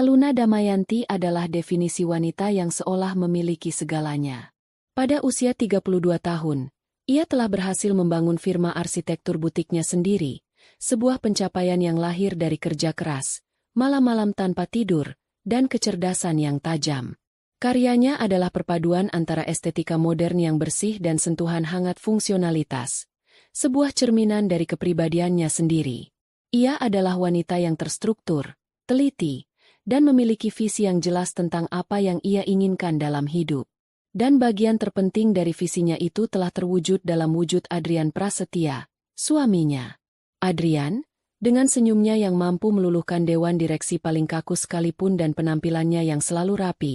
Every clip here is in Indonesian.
Aluna Damayanti adalah definisi wanita yang seolah memiliki segalanya. Pada usia 32 tahun, ia telah berhasil membangun firma arsitektur butiknya sendiri, sebuah pencapaian yang lahir dari kerja keras, malam-malam tanpa tidur, dan kecerdasan yang tajam. Karyanya adalah perpaduan antara estetika modern yang bersih dan sentuhan hangat fungsionalitas, sebuah cerminan dari kepribadiannya sendiri. Ia adalah wanita yang terstruktur, teliti, dan memiliki visi yang jelas tentang apa yang ia inginkan dalam hidup. Dan bagian terpenting dari visinya itu telah terwujud dalam wujud Adrian Prasetya, suaminya. Adrian, dengan senyumnya yang mampu meluluhkan dewan direksi paling kaku sekalipun dan penampilannya yang selalu rapi,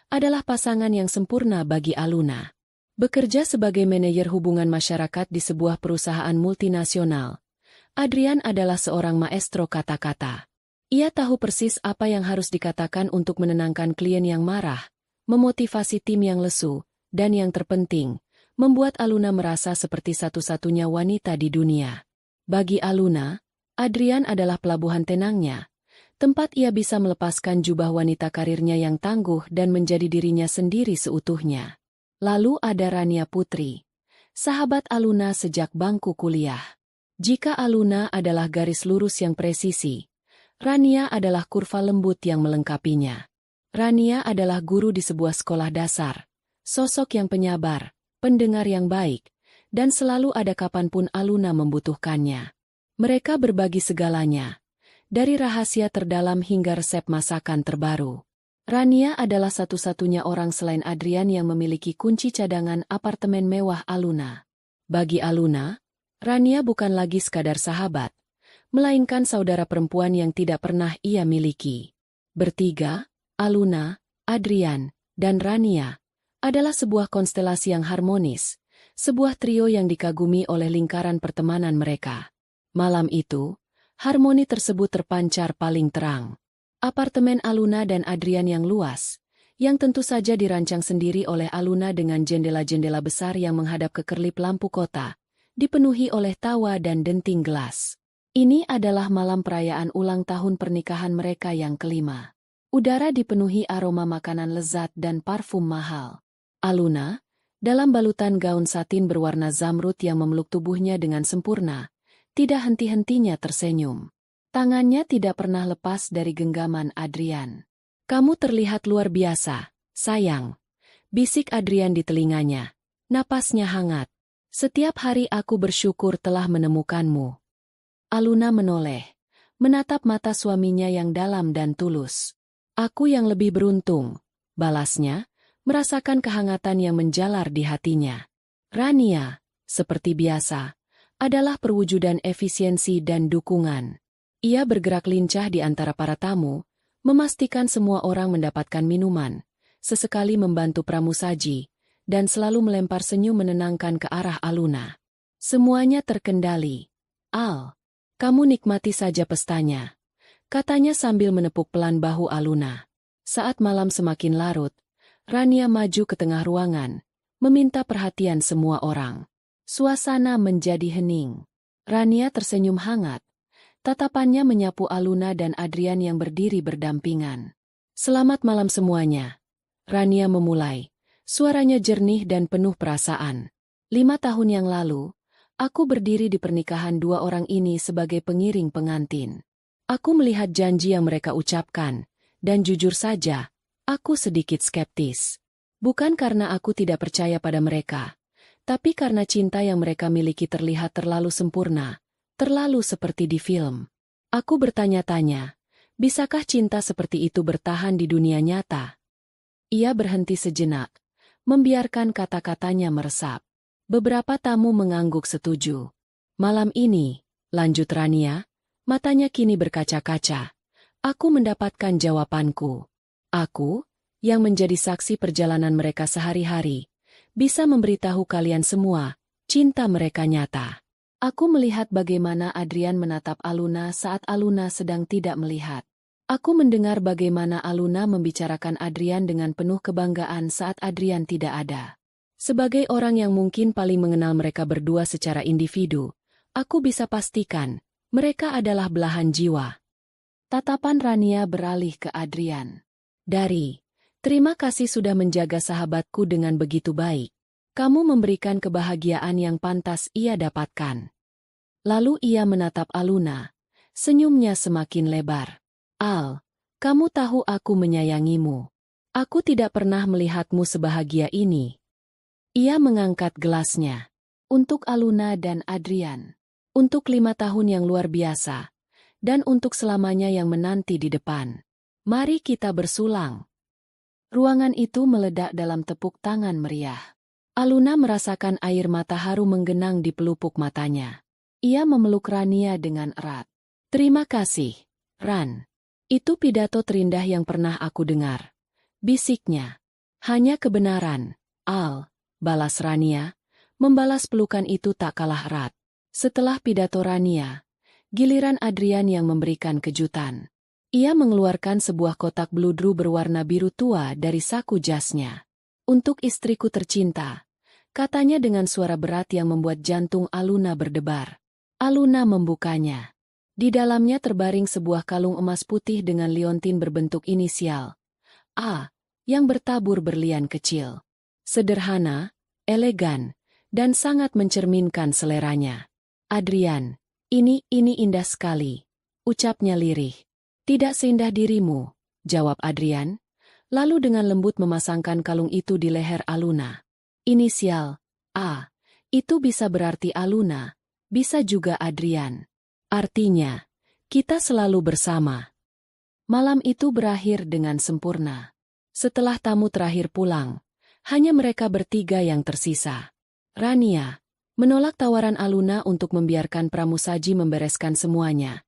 adalah pasangan yang sempurna bagi Aluna. Bekerja sebagai manajer hubungan masyarakat di sebuah perusahaan multinasional, Adrian adalah seorang maestro kata-kata. Ia tahu persis apa yang harus dikatakan untuk menenangkan klien yang marah, memotivasi tim yang lesu, dan yang terpenting, membuat Aluna merasa seperti satu-satunya wanita di dunia. Bagi Aluna, Adrian adalah pelabuhan tenangnya, tempat ia bisa melepaskan jubah wanita karirnya yang tangguh dan menjadi dirinya sendiri seutuhnya. Lalu ada Rania Putri, sahabat Aluna sejak bangku kuliah. Jika Aluna adalah garis lurus yang presisi, Rania adalah kurva lembut yang melengkapinya. Rania adalah guru di sebuah sekolah dasar, sosok yang penyabar, pendengar yang baik, dan selalu ada kapanpun Aluna membutuhkannya. Mereka berbagi segalanya, dari rahasia terdalam hingga resep masakan terbaru. Rania adalah satu-satunya orang selain Adrian yang memiliki kunci cadangan apartemen mewah Aluna. Bagi Aluna, Rania bukan lagi sekadar sahabat, melainkan saudara perempuan yang tidak pernah ia miliki. Bertiga, Aluna, Adrian, dan Rania, adalah sebuah konstelasi yang harmonis, sebuah trio yang dikagumi oleh lingkaran pertemanan mereka. Malam itu, harmoni tersebut terpancar paling terang. Apartemen Aluna dan Adrian yang luas, yang tentu saja dirancang sendiri oleh Aluna dengan jendela-jendela besar yang menghadap ke kerlip lampu kota, dipenuhi oleh tawa dan denting gelas. Ini adalah malam perayaan ulang tahun pernikahan mereka yang kelima. Udara dipenuhi aroma makanan lezat dan parfum mahal. Aluna, dalam balutan gaun satin berwarna zamrud yang memeluk tubuhnya dengan sempurna, tidak henti-hentinya tersenyum. Tangannya tidak pernah lepas dari genggaman Adrian. "Kamu terlihat luar biasa, sayang," bisik Adrian di telinganya. Napasnya hangat. "Setiap hari aku bersyukur telah menemukanmu." Aluna menoleh, menatap mata suaminya yang dalam dan tulus. "Aku yang lebih beruntung," balasnya, merasakan kehangatan yang menjalar di hatinya. Rania, seperti biasa, adalah perwujudan efisiensi dan dukungan. Ia bergerak lincah di antara para tamu, memastikan semua orang mendapatkan minuman, sesekali membantu pramusaji, dan selalu melempar senyum menenangkan ke arah Aluna. "Semuanya terkendali. Al, kamu nikmati saja pestanya," katanya sambil menepuk pelan bahu Aluna. Saat malam semakin larut, Rania maju ke tengah ruangan, meminta perhatian semua orang. Suasana menjadi hening. Rania tersenyum hangat. Tatapannya menyapu Aluna dan Adrian yang berdiri berdampingan. "Selamat malam semuanya." Rania memulai, suaranya jernih dan penuh perasaan. 5 tahun yang lalu, aku berdiri di pernikahan dua orang ini sebagai pengiring pengantin. Aku melihat janji yang mereka ucapkan, dan jujur saja, aku sedikit skeptis. Bukan karena aku tidak percaya pada mereka, tapi karena cinta yang mereka miliki terlihat terlalu sempurna, terlalu seperti di film. Aku bertanya-tanya, bisakah cinta seperti itu bertahan di dunia nyata? Ia berhenti sejenak, membiarkan kata-katanya meresap. Beberapa tamu mengangguk setuju. "Malam ini," lanjut Rania, matanya kini berkaca-kaca, "aku mendapatkan jawabanku. Aku, yang menjadi saksi perjalanan mereka sehari-hari, bisa memberitahu kalian semua, cinta mereka nyata." Aku melihat bagaimana Adrian menatap Aluna saat Aluna sedang tidak melihat. Aku mendengar bagaimana Aluna membicarakan Adrian dengan penuh kebanggaan saat Adrian tidak ada. Sebagai orang yang mungkin paling mengenal mereka berdua secara individu, aku bisa pastikan, mereka adalah belahan jiwa. Tatapan Rania beralih ke Adrian. Terima kasih sudah menjaga sahabatku dengan begitu baik. Kamu memberikan kebahagiaan yang pantas ia dapatkan. Lalu ia menatap Aluna. Senyumnya semakin lebar. Al, kamu tahu aku menyayangimu. Aku tidak pernah melihatmu sebahagia ini. Ia mengangkat gelasnya. Untuk Aluna dan Adrian. Untuk 5 tahun yang luar biasa. Dan untuk selamanya yang menanti di depan. Mari kita bersulang. Ruangan itu meledak dalam tepuk tangan meriah. Aluna merasakan air mata haru menggenang di pelupuk matanya. Ia memeluk Rania dengan erat. Terima kasih, Ran. Itu pidato terindah yang pernah aku dengar. Bisiknya. Hanya kebenaran, Al, balas Rania. Membalas pelukan itu tak kalah erat. Setelah pidato Rania, giliran Adrian yang memberikan kejutan. Ia mengeluarkan sebuah kotak bludru berwarna biru tua dari saku jasnya. Untuk istriku tercinta, katanya dengan suara berat yang membuat jantung Aluna berdebar. Aluna membukanya. Di dalamnya terbaring sebuah kalung emas putih dengan liontin berbentuk inisial A, yang bertabur berlian kecil. Sederhana, elegan, dan sangat mencerminkan seleranya. Adrian, ini indah sekali, ucapnya lirih. Tidak seindah dirimu, jawab Adrian, lalu dengan lembut memasangkan kalung itu di leher Aluna. Inisial A, itu bisa berarti Aluna, bisa juga Adrian. Artinya, kita selalu bersama. Malam itu berakhir dengan sempurna. Setelah tamu terakhir pulang, hanya mereka bertiga yang tersisa. Rania menolak tawaran Aluna untuk membiarkan pramusaji membereskan semuanya.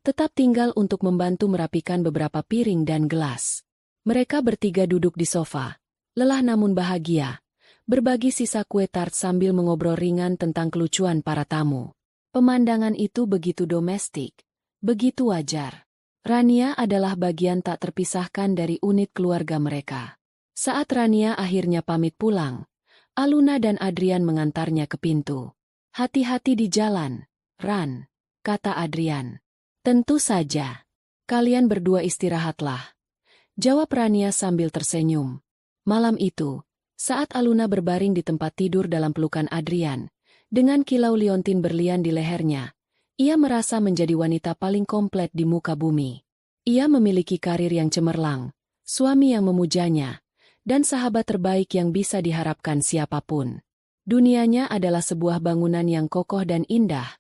Tetap tinggal untuk membantu merapikan beberapa piring dan gelas. Mereka bertiga duduk di sofa, lelah namun bahagia, berbagi sisa kue tart sambil mengobrol ringan tentang kelucuan para tamu. Pemandangan itu begitu domestik, begitu wajar. Rania adalah bagian tak terpisahkan dari unit keluarga mereka. Saat Rania akhirnya pamit pulang, Aluna dan Adrian mengantarnya ke pintu. Hati-hati di jalan, Ran, kata Adrian. Tentu saja. Kalian berdua istirahatlah, jawab Rania sambil tersenyum. Malam itu, saat Aluna berbaring di tempat tidur dalam pelukan Adrian, dengan kilau liontin berlian di lehernya, ia merasa menjadi wanita paling komplit di muka bumi. Ia memiliki karir yang cemerlang, suami yang memujanya, dan sahabat terbaik yang bisa diharapkan siapapun. Dunianya adalah sebuah bangunan yang kokoh dan indah,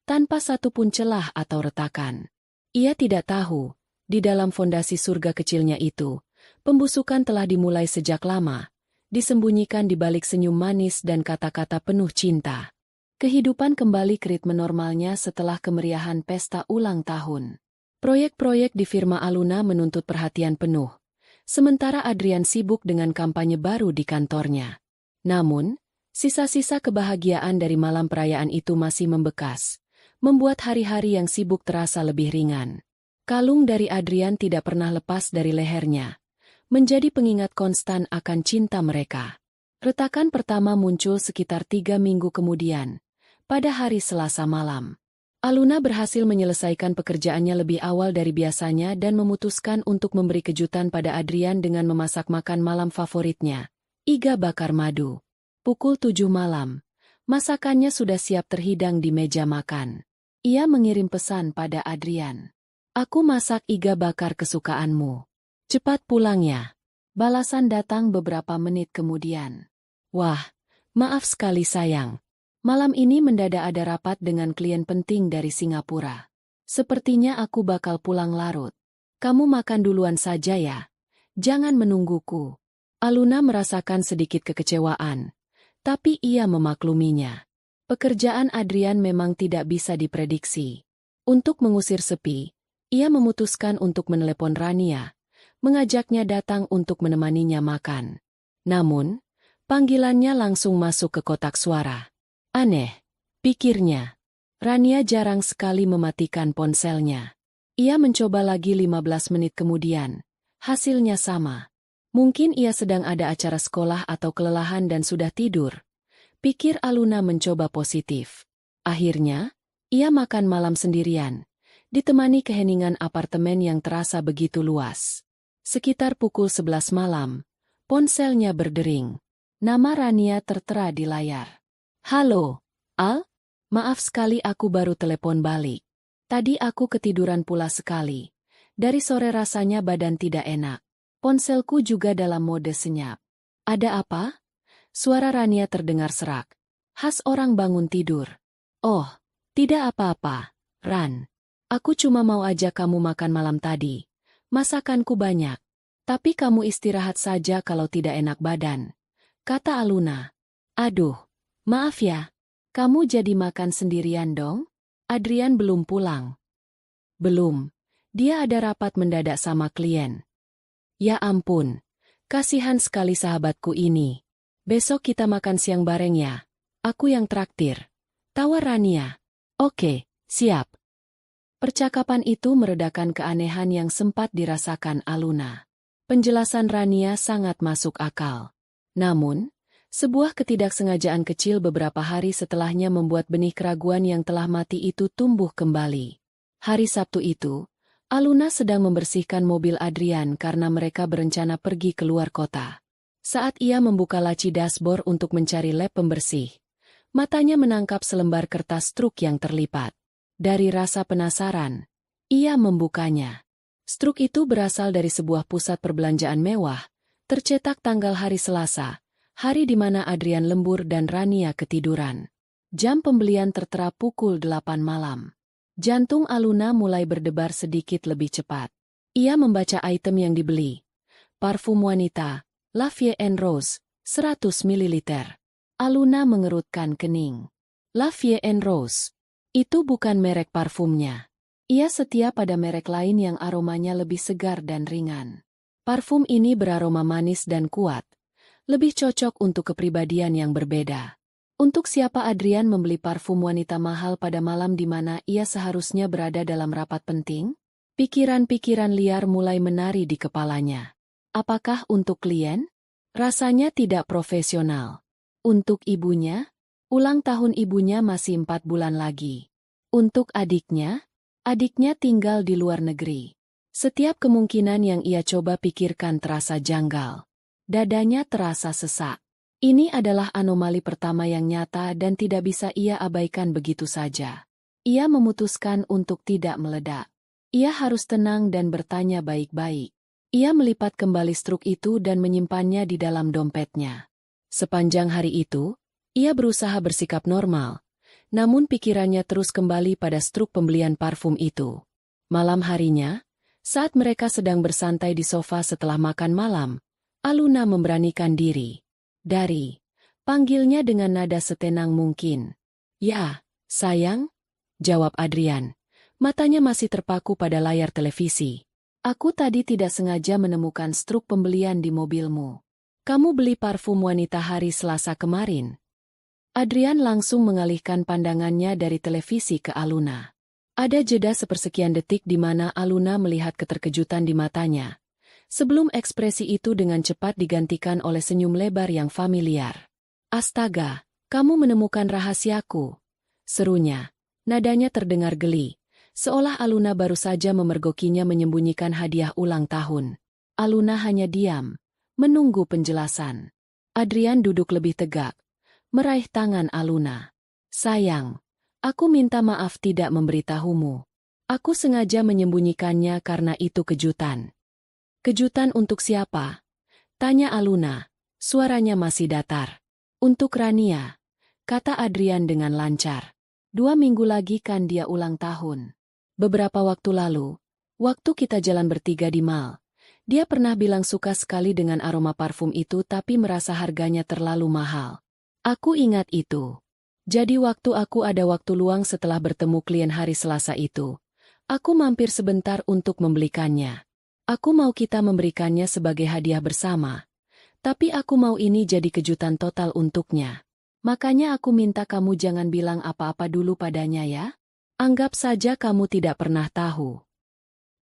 tanpa satupun celah atau retakan. Ia tidak tahu, di dalam fondasi surga kecilnya itu, pembusukan telah dimulai sejak lama, disembunyikan di balik senyum manis dan kata-kata penuh cinta. Kehidupan kembali ke ritme normalnya setelah kemeriahan pesta ulang tahun. Proyek-proyek di firma Aluna menuntut perhatian penuh, sementara Adrian sibuk dengan kampanye baru di kantornya. Namun, sisa-sisa kebahagiaan dari malam perayaan itu masih membekas, membuat hari-hari yang sibuk terasa lebih ringan. Kalung dari Adrian tidak pernah lepas dari lehernya, menjadi pengingat konstan akan cinta mereka. Retakan pertama muncul sekitar 3 minggu kemudian, pada hari Selasa malam. Aluna berhasil menyelesaikan pekerjaannya lebih awal dari biasanya dan memutuskan untuk memberi kejutan pada Adrian dengan memasak makan malam favoritnya, iga bakar madu. Pukul 7 malam, masakannya sudah siap terhidang di meja makan. Ia mengirim pesan pada Adrian. Aku masak iga bakar kesukaanmu. Cepat pulang ya. Balasan datang beberapa menit kemudian. Wah, maaf sekali sayang. Malam ini mendadak ada rapat dengan klien penting dari Singapura. Sepertinya aku bakal pulang larut. Kamu makan duluan saja ya. Jangan menungguku. Aluna merasakan sedikit kekecewaan, tapi ia memakluminya. Pekerjaan Adrian memang tidak bisa diprediksi. Untuk mengusir sepi, ia memutuskan untuk menelepon Rania, mengajaknya datang untuk menemaninya makan. Namun, panggilannya langsung masuk ke kotak suara. Aneh, pikirnya. Rania jarang sekali mematikan ponselnya. Ia mencoba lagi 15 menit kemudian. Hasilnya sama. Mungkin ia sedang ada acara sekolah atau kelelahan dan sudah tidur. Pikir Aluna mencoba positif. Akhirnya, ia makan malam sendirian. ditemani keheningan apartemen yang terasa begitu luas. Sekitar pukul 11 malam, ponselnya berdering. Nama Rania tertera di layar. "Halo, Al? Maaf sekali aku baru telepon balik. Tadi aku ketiduran pula sekali. Dari sore rasanya badan tidak enak. Ponselku juga dalam mode senyap." "Ada apa?" Suara Rania terdengar serak. Khas orang bangun tidur. "Oh, tidak apa-apa, Ran. Aku cuma mau ajak kamu makan malam tadi. Masakanku banyak. Tapi kamu istirahat saja kalau tidak enak badan," kata Aluna. "Aduh, maaf ya. Kamu jadi makan sendirian dong?" "Adrian belum pulang." "Belum. Dia ada rapat mendadak sama klien." "Ya ampun. Kasihan sekali sahabatku ini. Besok kita makan siang bareng ya. Aku yang traktir," tawar Rania. "Oke, siap." Percakapan itu meredakan keanehan yang sempat dirasakan Aluna. Penjelasan Rania sangat masuk akal. Namun, sebuah ketidaksengajaan kecil beberapa hari setelahnya membuat benih keraguan yang telah mati itu tumbuh kembali. Hari Sabtu itu, Aluna sedang membersihkan mobil Adrian karena mereka berencana pergi keluar kota. Saat ia membuka laci dashboard untuk mencari lap pembersih, matanya menangkap selembar kertas truk yang terlipat. Dari rasa penasaran, ia membukanya. Struk itu berasal dari sebuah pusat perbelanjaan mewah, tercetak tanggal hari Selasa, hari di mana Adrian lembur dan Rania ketiduran. Jam pembelian tertera pukul 8 malam. Jantung Aluna mulai berdebar sedikit lebih cepat. Ia membaca item yang dibeli. Parfum wanita, La Vie en Rose, 100 ml. Aluna mengerutkan kening. La Vie en Rose. Itu bukan merek parfumnya. Ia setia pada merek lain yang aromanya lebih segar dan ringan. Parfum ini beraroma manis dan kuat, lebih cocok untuk kepribadian yang berbeda. Untuk siapa Adrian membeli parfum wanita mahal pada malam di mana ia seharusnya berada dalam rapat penting? Pikiran-pikiran liar mulai menari di kepalanya. Apakah untuk klien? Rasanya tidak profesional. Untuk ibunya? Ulang tahun ibunya masih 4 bulan lagi. Untuk adiknya? Adiknya tinggal di luar negeri. Setiap kemungkinan yang ia coba pikirkan terasa janggal. Dadanya terasa sesak. Ini adalah anomali pertama yang nyata dan tidak bisa ia abaikan begitu saja. Ia memutuskan untuk tidak meledak. Ia harus tenang dan bertanya baik-baik. Ia melipat kembali struk itu dan menyimpannya di dalam dompetnya. Sepanjang hari itu, ia berusaha bersikap normal, namun pikirannya terus kembali pada struk pembelian parfum itu. Malam harinya, saat mereka sedang bersantai di sofa setelah makan malam, Aluna memberanikan diri. Panggilnya dengan nada setenang mungkin. "Ya, sayang?" jawab Adrian. Matanya masih terpaku pada layar televisi. "Aku tadi tidak sengaja menemukan struk pembelian di mobilmu. Kamu beli parfum wanita hari Selasa kemarin?" Adrian langsung mengalihkan pandangannya dari televisi ke Aluna. Ada jeda sepersekian detik di mana Aluna melihat keterkejutan di matanya, sebelum ekspresi itu dengan cepat digantikan oleh senyum lebar yang familiar. "Astaga, kamu menemukan rahasiaku," serunya. Nadanya terdengar geli, seolah Aluna baru saja memergokinya menyembunyikan hadiah ulang tahun. Aluna hanya diam, menunggu penjelasan. Adrian duduk lebih tegak, meraih tangan Aluna. "Sayang, aku minta maaf tidak memberitahumu. Aku sengaja menyembunyikannya karena itu kejutan." "Kejutan untuk siapa?" tanya Aluna. Suaranya masih datar. "Untuk Rania," kata Adrian dengan lancar. 2 minggu lagi kan dia ulang tahun. Beberapa waktu lalu, waktu kita jalan bertiga di mall, dia pernah bilang suka sekali dengan aroma parfum itu tapi merasa harganya terlalu mahal. Aku ingat itu. Jadi waktu aku ada waktu luang setelah bertemu klien hari Selasa itu, aku mampir sebentar untuk membelikannya. Aku mau kita memberikannya sebagai hadiah bersama. Tapi aku mau ini jadi kejutan total untuknya. Makanya aku minta kamu jangan bilang apa-apa dulu padanya ya. Anggap saja kamu tidak pernah tahu.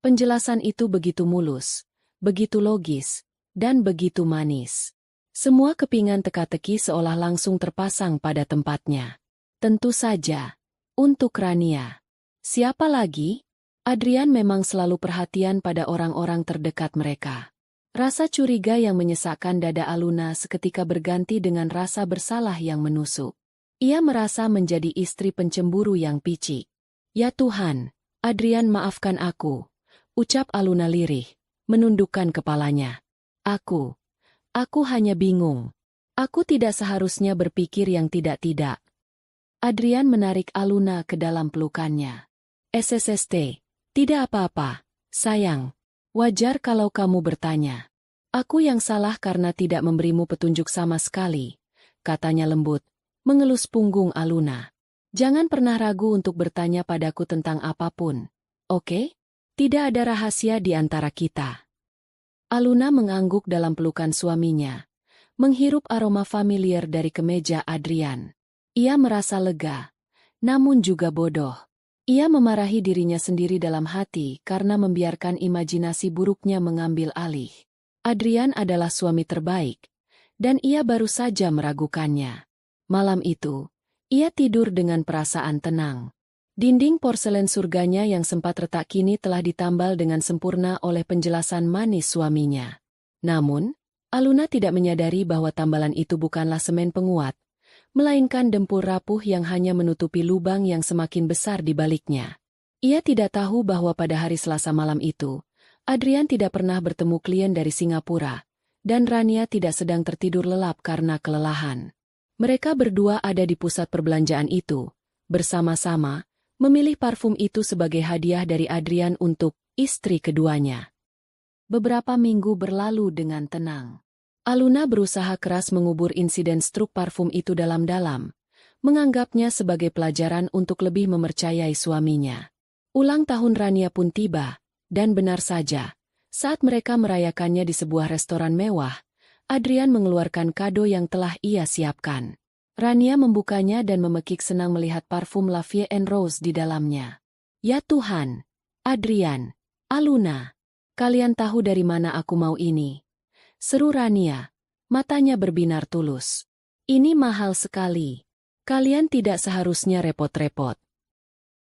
Penjelasan itu begitu mulus, begitu logis, dan begitu manis. Semua kepingan teka-teki seolah langsung terpasang pada tempatnya. Tentu saja, untuk Rania. Siapa lagi? Adrian memang selalu perhatian pada orang-orang terdekat mereka. Rasa curiga yang menyesakkan dada Aluna seketika berganti dengan rasa bersalah yang menusuk. Ia merasa menjadi istri pencemburu yang picik. "Ya Tuhan, Adrian, maafkan aku," ucap Aluna lirih, menundukkan kepalanya. Aku hanya bingung. Aku tidak seharusnya berpikir yang tidak-tidak." Adrian menarik Aluna ke dalam pelukannya. "SSST, tidak apa-apa, sayang. Wajar kalau kamu bertanya. Aku yang salah karena tidak memberimu petunjuk sama sekali," katanya lembut, mengelus punggung Aluna. "Jangan pernah ragu untuk bertanya padaku tentang apapun, oke? Tidak ada rahasia di antara kita." Aluna mengangguk dalam pelukan suaminya, menghirup aroma familiar dari kemeja Adrian. Ia merasa lega, namun juga bodoh. Ia memarahi dirinya sendiri dalam hati karena membiarkan imajinasi buruknya mengambil alih. Adrian adalah suami terbaik, dan ia baru saja meragukannya. Malam itu, ia tidur dengan perasaan tenang. Dinding porselen surganya yang sempat retak kini telah ditambal dengan sempurna oleh penjelasan manis suaminya. Namun, Aluna tidak menyadari bahwa tambalan itu bukanlah semen penguat, melainkan dempul rapuh yang hanya menutupi lubang yang semakin besar di baliknya. Ia tidak tahu bahwa pada hari Selasa malam itu, Adrian tidak pernah bertemu klien dari Singapura, dan Rania tidak sedang tertidur lelap karena kelelahan. Mereka berdua ada di pusat perbelanjaan itu, bersama-sama, memilih parfum itu sebagai hadiah dari Adrian untuk istri keduanya. Beberapa minggu berlalu dengan tenang. Aluna berusaha keras mengubur insiden struk parfum itu dalam-dalam, menganggapnya sebagai pelajaran untuk lebih mempercayai suaminya. Ulang tahun Rania pun tiba, dan benar saja, saat mereka merayakannya di sebuah restoran mewah, Adrian mengeluarkan kado yang telah ia siapkan. Rania membukanya dan memekik senang melihat parfum La Vie en Rose di dalamnya. "Ya Tuhan, Adrian, Aluna, kalian tahu dari mana aku mau ini?" seru Rania, matanya berbinar tulus. "Ini mahal sekali. Kalian tidak seharusnya repot-repot."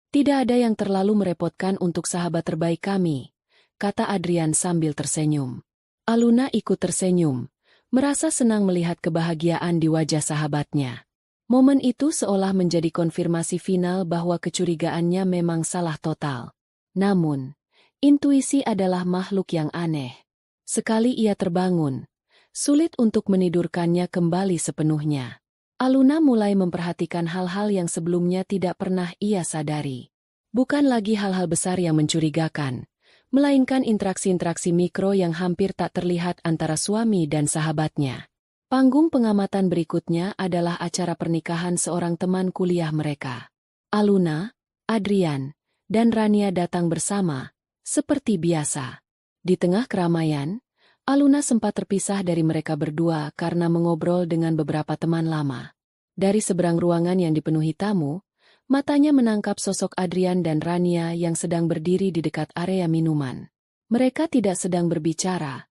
"Tidak ada yang terlalu merepotkan untuk sahabat terbaik kami," kata Adrian sambil tersenyum. Aluna ikut tersenyum, merasa senang melihat kebahagiaan di wajah sahabatnya. Momen itu seolah menjadi konfirmasi final bahwa kecurigaannya memang salah total. Namun, intuisi adalah makhluk yang aneh. Sekali ia terbangun, sulit untuk menidurkannya kembali sepenuhnya. Aluna mulai memperhatikan hal-hal yang sebelumnya tidak pernah ia sadari. Bukan lagi hal-hal besar yang mencurigakan, melainkan interaksi-interaksi mikro yang hampir tak terlihat antara suami dan sahabatnya. Panggung pengamatan berikutnya adalah acara pernikahan seorang teman kuliah mereka. Aluna, Adrian, dan Rania datang bersama, seperti biasa. Di tengah keramaian, Aluna sempat terpisah dari mereka berdua karena mengobrol dengan beberapa teman lama. Dari seberang ruangan yang dipenuhi tamu, matanya menangkap sosok Adrian dan Rania yang sedang berdiri di dekat area minuman. Mereka tidak sedang berbicara,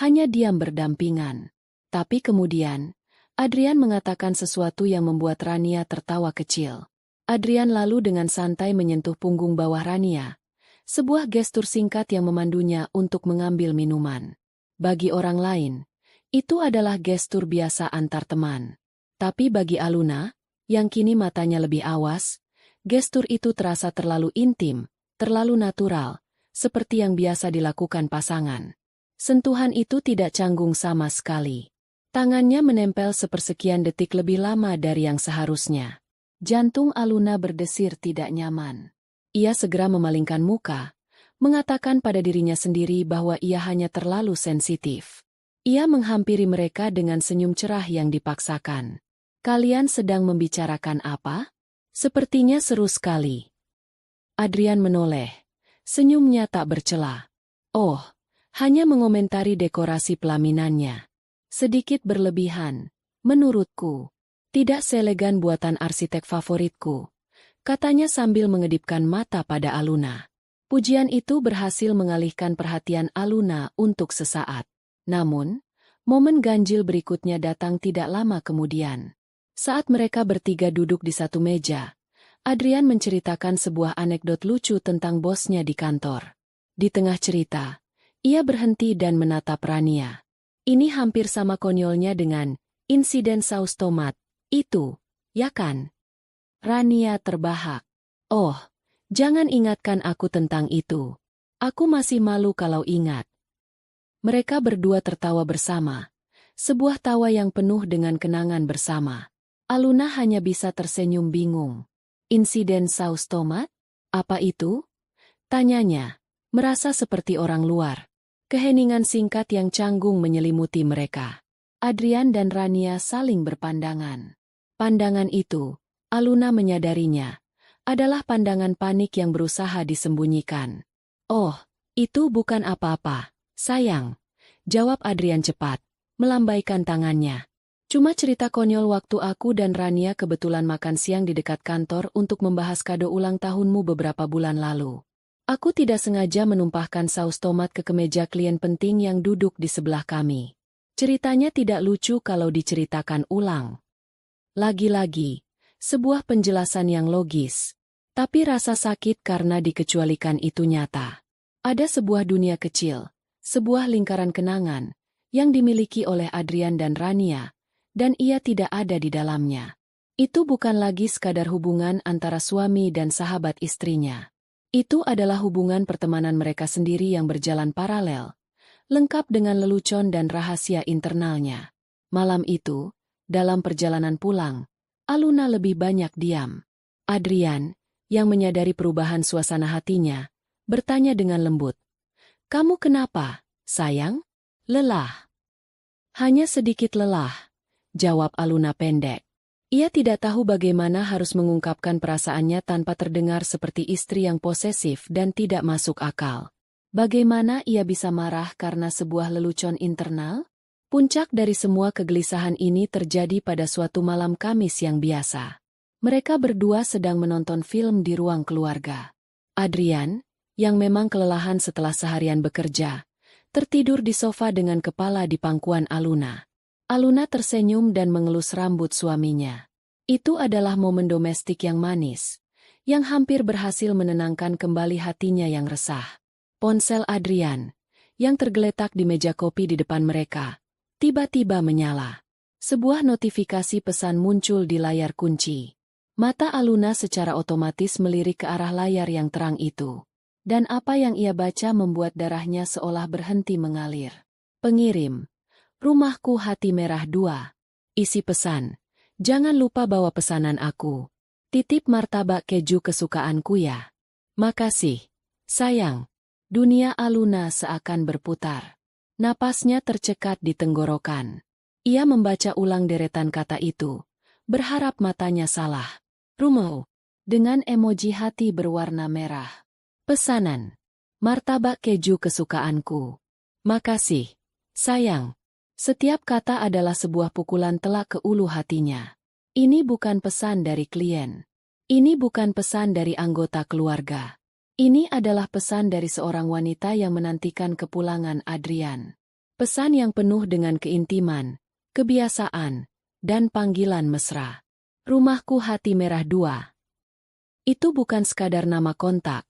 hanya diam berdampingan. Tapi kemudian, Adrian mengatakan sesuatu yang membuat Rania tertawa kecil. Adrian lalu dengan santai menyentuh punggung bawah Rania, sebuah gestur singkat yang memandunya untuk mengambil minuman. Bagi orang lain, itu adalah gestur biasa antar teman. Tapi bagi Aluna, yang kini matanya lebih awas, gestur itu terasa terlalu intim, terlalu natural, seperti yang biasa dilakukan pasangan. Sentuhan itu tidak canggung sama sekali. Tangannya menempel sepersekian detik lebih lama dari yang seharusnya. Jantung Aluna berdesir tidak nyaman. Ia segera memalingkan muka, mengatakan pada dirinya sendiri bahwa ia hanya terlalu sensitif. Ia menghampiri mereka dengan senyum cerah yang dipaksakan. "Kalian sedang membicarakan apa? Sepertinya seru sekali." Adrian menoleh. Senyumnya tak bercela. "Oh, hanya mengomentari dekorasi pelaminannya. Sedikit berlebihan, menurutku. Tidak seelegan buatan arsitek favoritku," katanya sambil mengedipkan mata pada Aluna. Pujian itu berhasil mengalihkan perhatian Aluna untuk sesaat. Namun, momen ganjil berikutnya datang tidak lama kemudian. Saat mereka bertiga duduk di satu meja, Adrian menceritakan sebuah anekdot lucu tentang bosnya di kantor. Di tengah cerita, ia berhenti dan menatap Rania. Ini hampir sama konyolnya dengan insiden saus tomat. Itu, ya kan? Rania terbahak. Oh, jangan ingatkan aku tentang itu. Aku masih malu kalau ingat. Mereka berdua tertawa bersama. Sebuah tawa yang penuh dengan kenangan bersama. Aluna hanya bisa tersenyum bingung. Insiden saus tomat? Apa itu? Tanyanya, merasa seperti orang luar. Keheningan singkat yang canggung menyelimuti mereka. Adrian dan Rania saling berpandangan. Pandangan itu, Aluna menyadarinya, adalah pandangan panik yang berusaha disembunyikan. Oh, itu bukan apa-apa, sayang. Jawab Adrian cepat, melambaikan tangannya. Cuma cerita konyol waktu aku dan Rania kebetulan makan siang di dekat kantor untuk membahas kado ulang tahunmu beberapa bulan lalu. Aku tidak sengaja menumpahkan saus tomat ke kemeja klien penting yang duduk di sebelah kami. Ceritanya tidak lucu kalau diceritakan ulang. Lagi-lagi, sebuah penjelasan yang logis. Tapi rasa sakit karena dikecualikan itu nyata. Ada sebuah dunia kecil, sebuah lingkaran kenangan, yang dimiliki oleh Adrian dan Rania, dan ia tidak ada di dalamnya. Itu bukan lagi sekadar hubungan antara suami dan sahabat istrinya. Itu adalah hubungan pertemanan mereka sendiri yang berjalan paralel, lengkap dengan lelucon dan rahasia internalnya. Malam itu, dalam perjalanan pulang, Aluna lebih banyak diam. Adrian, yang menyadari perubahan suasana hatinya, bertanya dengan lembut. Kamu kenapa, sayang? Lelah. Hanya sedikit lelah, jawab Aluna pendek. Ia tidak tahu bagaimana harus mengungkapkan perasaannya tanpa terdengar seperti istri yang posesif dan tidak masuk akal. Bagaimana ia bisa marah karena sebuah lelucon internal? Puncak dari semua kegelisahan ini terjadi pada suatu malam Kamis yang biasa. Mereka berdua sedang menonton film di ruang keluarga. Adrian, yang memang kelelahan setelah seharian bekerja, tertidur di sofa dengan kepala di pangkuan Aluna. Aluna tersenyum dan mengelus rambut suaminya. Itu adalah momen domestik yang manis, yang hampir berhasil menenangkan kembali hatinya yang resah. Ponsel Adrian, yang tergeletak di meja kopi di depan mereka, tiba-tiba menyala. Sebuah notifikasi pesan muncul di layar kunci. Mata Aluna secara otomatis melirik ke arah layar yang terang itu. Dan apa yang ia baca membuat darahnya seolah berhenti mengalir. Pengirim. Rumahku Hati Merah 2. Isi pesan. Jangan lupa bawa pesanan aku. Titip martabak keju kesukaanku ya. Makasih. Sayang. Dunia Aluna seakan berputar. Napasnya tercekat di tenggorokan. Ia membaca ulang deretan kata itu, berharap matanya salah. Rumau. Dengan emoji hati berwarna merah. Pesanan. Martabak keju kesukaanku. Makasih. Sayang. Setiap kata adalah sebuah pukulan telak ke ulu hatinya. Ini bukan pesan dari klien. Ini bukan pesan dari anggota keluarga. Ini adalah pesan dari seorang wanita yang menantikan kepulangan Adrian. Pesan yang penuh dengan keintiman, kebiasaan, dan panggilan mesra. Rumahku Hati Merah 2. Itu bukan sekadar nama kontak.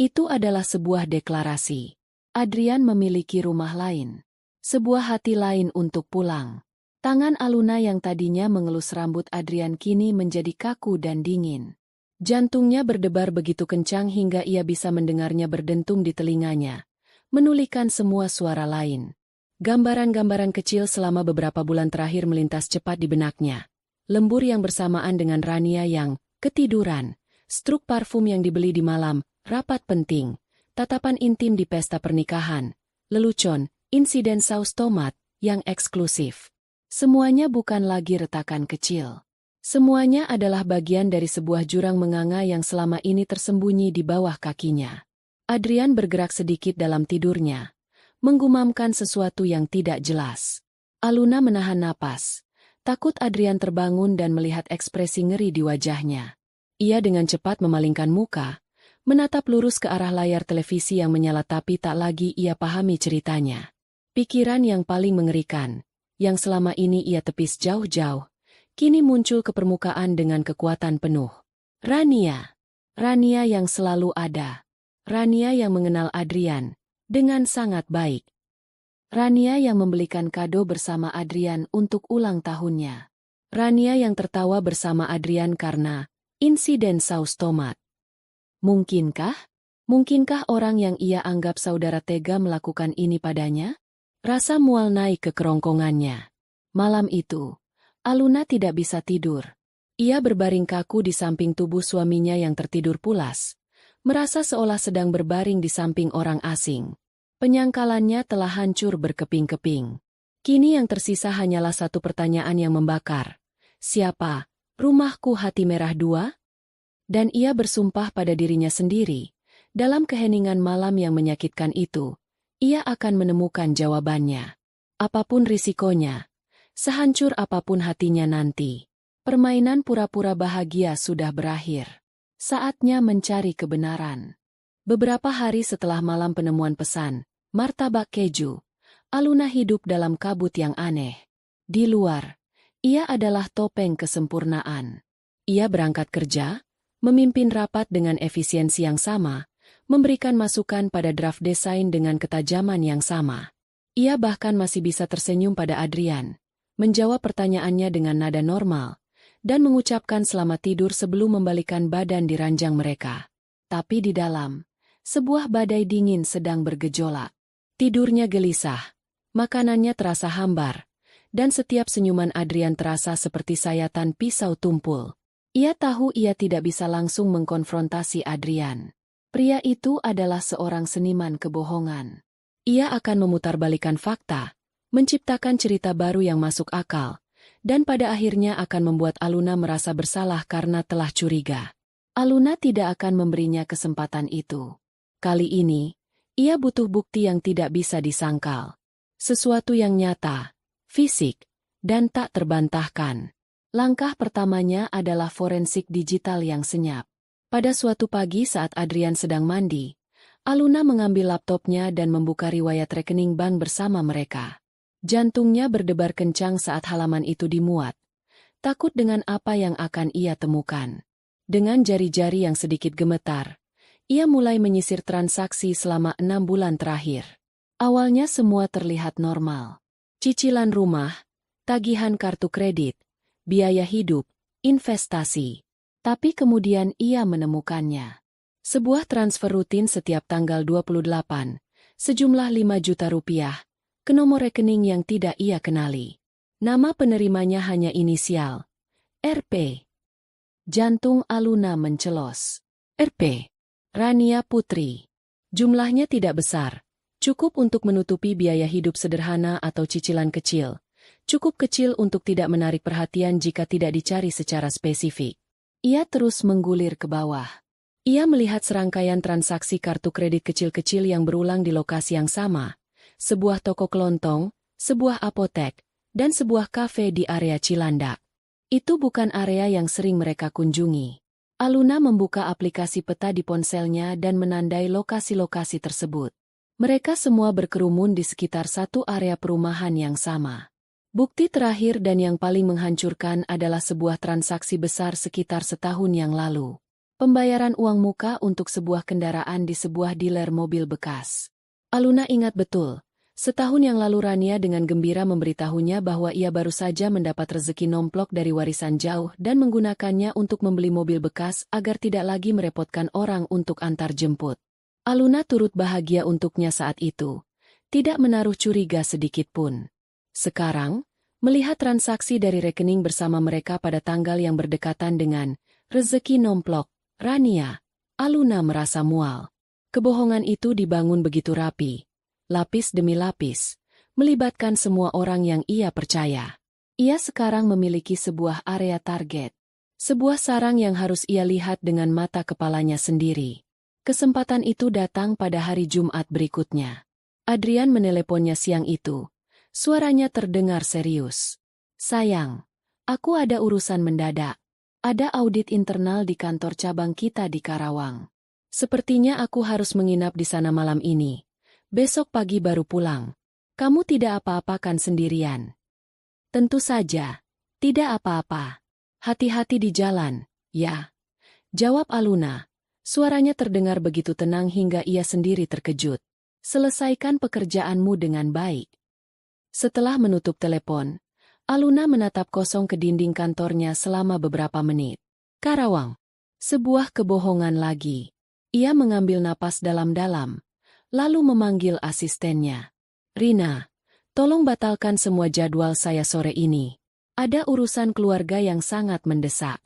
Itu adalah sebuah deklarasi. Adrian memiliki rumah lain. Sebuah hati lain untuk pulang. Tangan Aluna yang tadinya mengelus rambut Adrian kini menjadi kaku dan dingin. Jantungnya berdebar begitu kencang hingga ia bisa mendengarnya berdentum di telinganya, menulikan semua suara lain. Gambaran-gambaran kecil selama beberapa bulan terakhir melintas cepat di benaknya. Lembur yang bersamaan dengan Rania yang ketiduran, struk parfum yang dibeli di malam, rapat penting, tatapan intim di pesta pernikahan, lelucon, insiden saus tomat, yang eksklusif. Semuanya bukan lagi retakan kecil. Semuanya adalah bagian dari sebuah jurang menganga yang selama ini tersembunyi di bawah kakinya. Adrian bergerak sedikit dalam tidurnya, menggumamkan sesuatu yang tidak jelas. Aluna menahan napas, takut Adrian terbangun dan melihat ekspresi ngeri di wajahnya. Ia dengan cepat memalingkan muka, menatap lurus ke arah layar televisi yang menyala tapi tak lagi ia pahami ceritanya. Pikiran yang paling mengerikan, yang selama ini ia tepis jauh-jauh, kini muncul ke permukaan dengan kekuatan penuh. Rania. Rania yang selalu ada. Rania yang mengenal Adrian dengan sangat baik. Rania yang membelikan kado bersama Adrian untuk ulang tahunnya. Rania yang tertawa bersama Adrian karena insiden saus tomat. Mungkinkah? Mungkinkah orang yang ia anggap saudara tega melakukan ini padanya? Rasa mual naik ke kerongkongannya. Malam itu, Aluna tidak bisa tidur. Ia berbaring kaku di samping tubuh suaminya yang tertidur pulas, merasa seolah sedang berbaring di samping orang asing. Penyangkalannya telah hancur berkeping-keping. Kini yang tersisa hanyalah satu pertanyaan yang membakar. Siapa? Rumahku Hati Merah 2? Dan ia bersumpah pada dirinya sendiri, dalam keheningan malam yang menyakitkan itu, ia akan menemukan jawabannya. Apapun risikonya, sehancur apapun hatinya nanti, permainan pura-pura bahagia sudah berakhir. Saatnya mencari kebenaran. Beberapa hari setelah malam penemuan pesan, martabak keju, Aluna hidup dalam kabut yang aneh. Di luar, ia adalah topeng kesempurnaan. Ia berangkat kerja, memimpin rapat dengan efisiensi yang sama, memberikan masukan pada draft desain dengan ketajaman yang sama. Ia bahkan masih bisa tersenyum pada Adrian, menjawab pertanyaannya dengan nada normal, dan mengucapkan selamat tidur sebelum membalikan badan di ranjang mereka. Tapi di dalam, sebuah badai dingin sedang bergejolak. Tidurnya gelisah, makanannya terasa hambar, dan setiap senyuman Adrian terasa seperti sayatan pisau tumpul. Ia tahu ia tidak bisa langsung mengkonfrontasi Adrian. Pria itu adalah seorang seniman kebohongan. Ia akan memutarbalikkan fakta, menciptakan cerita baru yang masuk akal, dan pada akhirnya akan membuat Aluna merasa bersalah karena telah curiga. Aluna tidak akan memberinya kesempatan itu. Kali ini, ia butuh bukti yang tidak bisa disangkal. Sesuatu yang nyata, fisik, dan tak terbantahkan. Langkah pertamanya adalah forensik digital yang senyap. Pada suatu pagi saat Adrian sedang mandi, Aluna mengambil laptopnya dan membuka riwayat rekening bank bersama mereka. Jantungnya berdebar kencang saat halaman itu dimuat, takut dengan apa yang akan ia temukan. Dengan jari-jari yang sedikit gemetar, ia mulai menyisir transaksi selama 6 bulan terakhir. Awalnya semua terlihat normal. Cicilan rumah, tagihan kartu kredit, biaya hidup, investasi. Tapi kemudian ia menemukannya. Sebuah transfer rutin setiap tanggal 28, sejumlah 5 juta rupiah, ke nomor rekening yang tidak ia kenali. Nama penerimanya hanya inisial, RP. Jantung Aluna mencelos. RP. Rania Putri. Jumlahnya tidak besar, cukup untuk menutupi biaya hidup sederhana atau cicilan kecil. Cukup kecil untuk tidak menarik perhatian jika tidak dicari secara spesifik. Ia terus menggulir ke bawah. Ia melihat serangkaian transaksi kartu kredit kecil-kecil yang berulang di lokasi yang sama. Sebuah toko kelontong, sebuah apotek, dan sebuah kafe di area Cilandak. Itu bukan area yang sering mereka kunjungi. Aluna membuka aplikasi peta di ponselnya dan menandai lokasi-lokasi tersebut. Mereka semua berkerumun di sekitar satu area perumahan yang sama. Bukti terakhir dan yang paling menghancurkan adalah sebuah transaksi besar sekitar setahun yang lalu. Pembayaran uang muka untuk sebuah kendaraan di sebuah dealer mobil bekas. Aluna ingat betul, setahun yang lalu Rania dengan gembira memberitahunya bahwa ia baru saja mendapat rezeki nomplok dari warisan jauh dan menggunakannya untuk membeli mobil bekas agar tidak lagi merepotkan orang untuk antar jemput. Aluna turut bahagia untuknya saat itu, tidak menaruh curiga sedikit pun. Sekarang, melihat transaksi dari rekening bersama mereka pada tanggal yang berdekatan dengan rezeki nomplok Rania, Aluna merasa mual. Kebohongan itu dibangun begitu rapi, lapis demi lapis, melibatkan semua orang yang ia percaya. Ia sekarang memiliki sebuah area target, sebuah sarang yang harus ia lihat dengan mata kepalanya sendiri. Kesempatan itu datang pada hari Jumat berikutnya. Adrian meneleponnya siang itu. Suaranya terdengar serius. Sayang, aku ada urusan mendadak. Ada audit internal di kantor cabang kita di Karawang. Sepertinya aku harus menginap di sana malam ini. Besok pagi baru pulang. Kamu tidak apa-apakan sendirian? Tentu saja, tidak apa-apa. Hati-hati di jalan, ya. Jawab Aluna. Suaranya terdengar begitu tenang hingga ia sendiri terkejut. Selesaikan pekerjaanmu dengan baik. Setelah menutup telepon, Aluna menatap kosong ke dinding kantornya selama beberapa menit. Karawang. Sebuah kebohongan lagi. Ia mengambil napas dalam-dalam, lalu memanggil asistennya. Rina, tolong batalkan semua jadwal saya sore ini. Ada urusan keluarga yang sangat mendesak.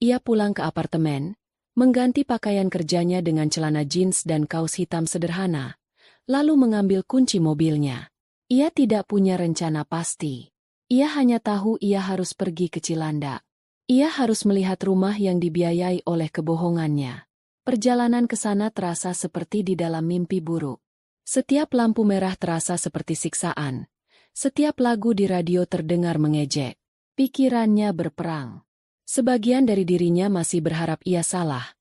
Ia pulang ke apartemen, mengganti pakaian kerjanya dengan celana jeans dan kaos hitam sederhana, lalu mengambil kunci mobilnya. Ia tidak punya rencana pasti. Ia hanya tahu ia harus pergi ke Cilandak. Ia harus melihat rumah yang dibiayai oleh kebohongannya. Perjalanan ke sana terasa seperti di dalam mimpi buruk. Setiap lampu merah terasa seperti siksaan. Setiap lagu di radio terdengar mengejek. Pikirannya berperang. Sebagian dari dirinya masih berharap ia salah,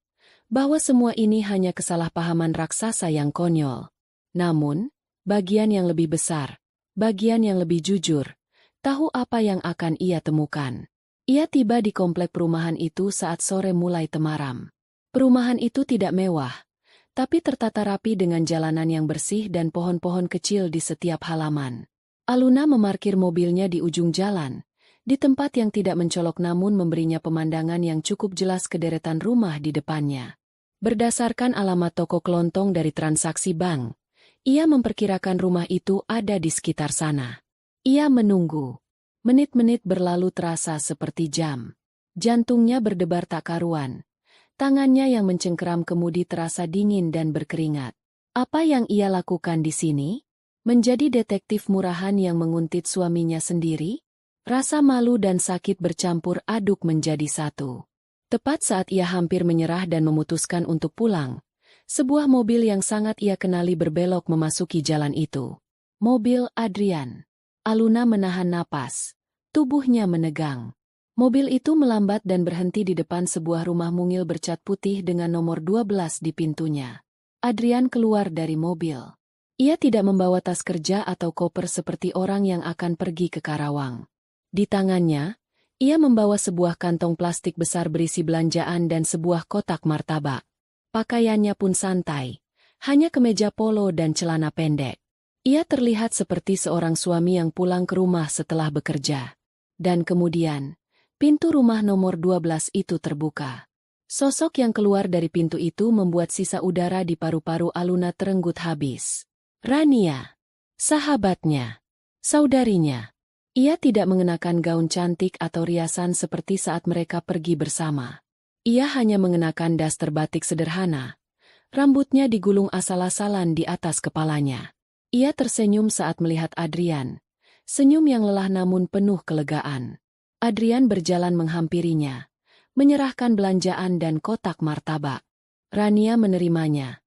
bahwa semua ini hanya kesalahpahaman raksasa yang konyol. Namun, bagian yang lebih besar, bagian yang lebih jujur, tahu apa yang akan ia temukan. Ia tiba di komplek perumahan itu saat sore mulai temaram. Perumahan itu tidak mewah, tapi tertata rapi dengan jalanan yang bersih dan pohon-pohon kecil di setiap halaman. Aluna memarkir mobilnya di ujung jalan, di tempat yang tidak mencolok namun memberinya pemandangan yang cukup jelas ke deretan rumah di depannya. Berdasarkan alamat toko kelontong dari transaksi bank, ia memperkirakan rumah itu ada di sekitar sana. Ia menunggu. Menit-menit berlalu terasa seperti jam. Jantungnya berdebar tak karuan. Tangannya yang mencengkeram kemudi terasa dingin dan berkeringat. Apa yang ia lakukan di sini? Menjadi detektif murahan yang menguntit suaminya sendiri? Rasa malu dan sakit bercampur aduk menjadi satu. Tepat saat ia hampir menyerah dan memutuskan untuk pulang, sebuah mobil yang sangat ia kenali berbelok memasuki jalan itu. Mobil Adrian. Aluna menahan napas. Tubuhnya menegang. Mobil itu melambat dan berhenti di depan sebuah rumah mungil bercat putih dengan nomor 12 di pintunya. Adrian keluar dari mobil. Ia tidak membawa tas kerja atau koper seperti orang yang akan pergi ke Karawang. Di tangannya, ia membawa sebuah kantong plastik besar berisi belanjaan dan sebuah kotak martabak. Pakaiannya pun santai, hanya kemeja polo dan celana pendek. Ia terlihat seperti seorang suami yang pulang ke rumah setelah bekerja. Dan kemudian, pintu rumah nomor 12 itu terbuka. Sosok yang keluar dari pintu itu membuat sisa udara di paru-paru Aluna terenggut habis. Rania. Sahabatnya. Saudarinya. Ia tidak mengenakan gaun cantik atau riasan seperti saat mereka pergi bersama. Ia hanya mengenakan daster batik sederhana. Rambutnya digulung asal-asalan di atas kepalanya. Ia tersenyum saat melihat Adrian. Senyum yang lelah namun penuh kelegaan. Adrian berjalan menghampirinya, menyerahkan belanjaan dan kotak martabak. Rania menerimanya,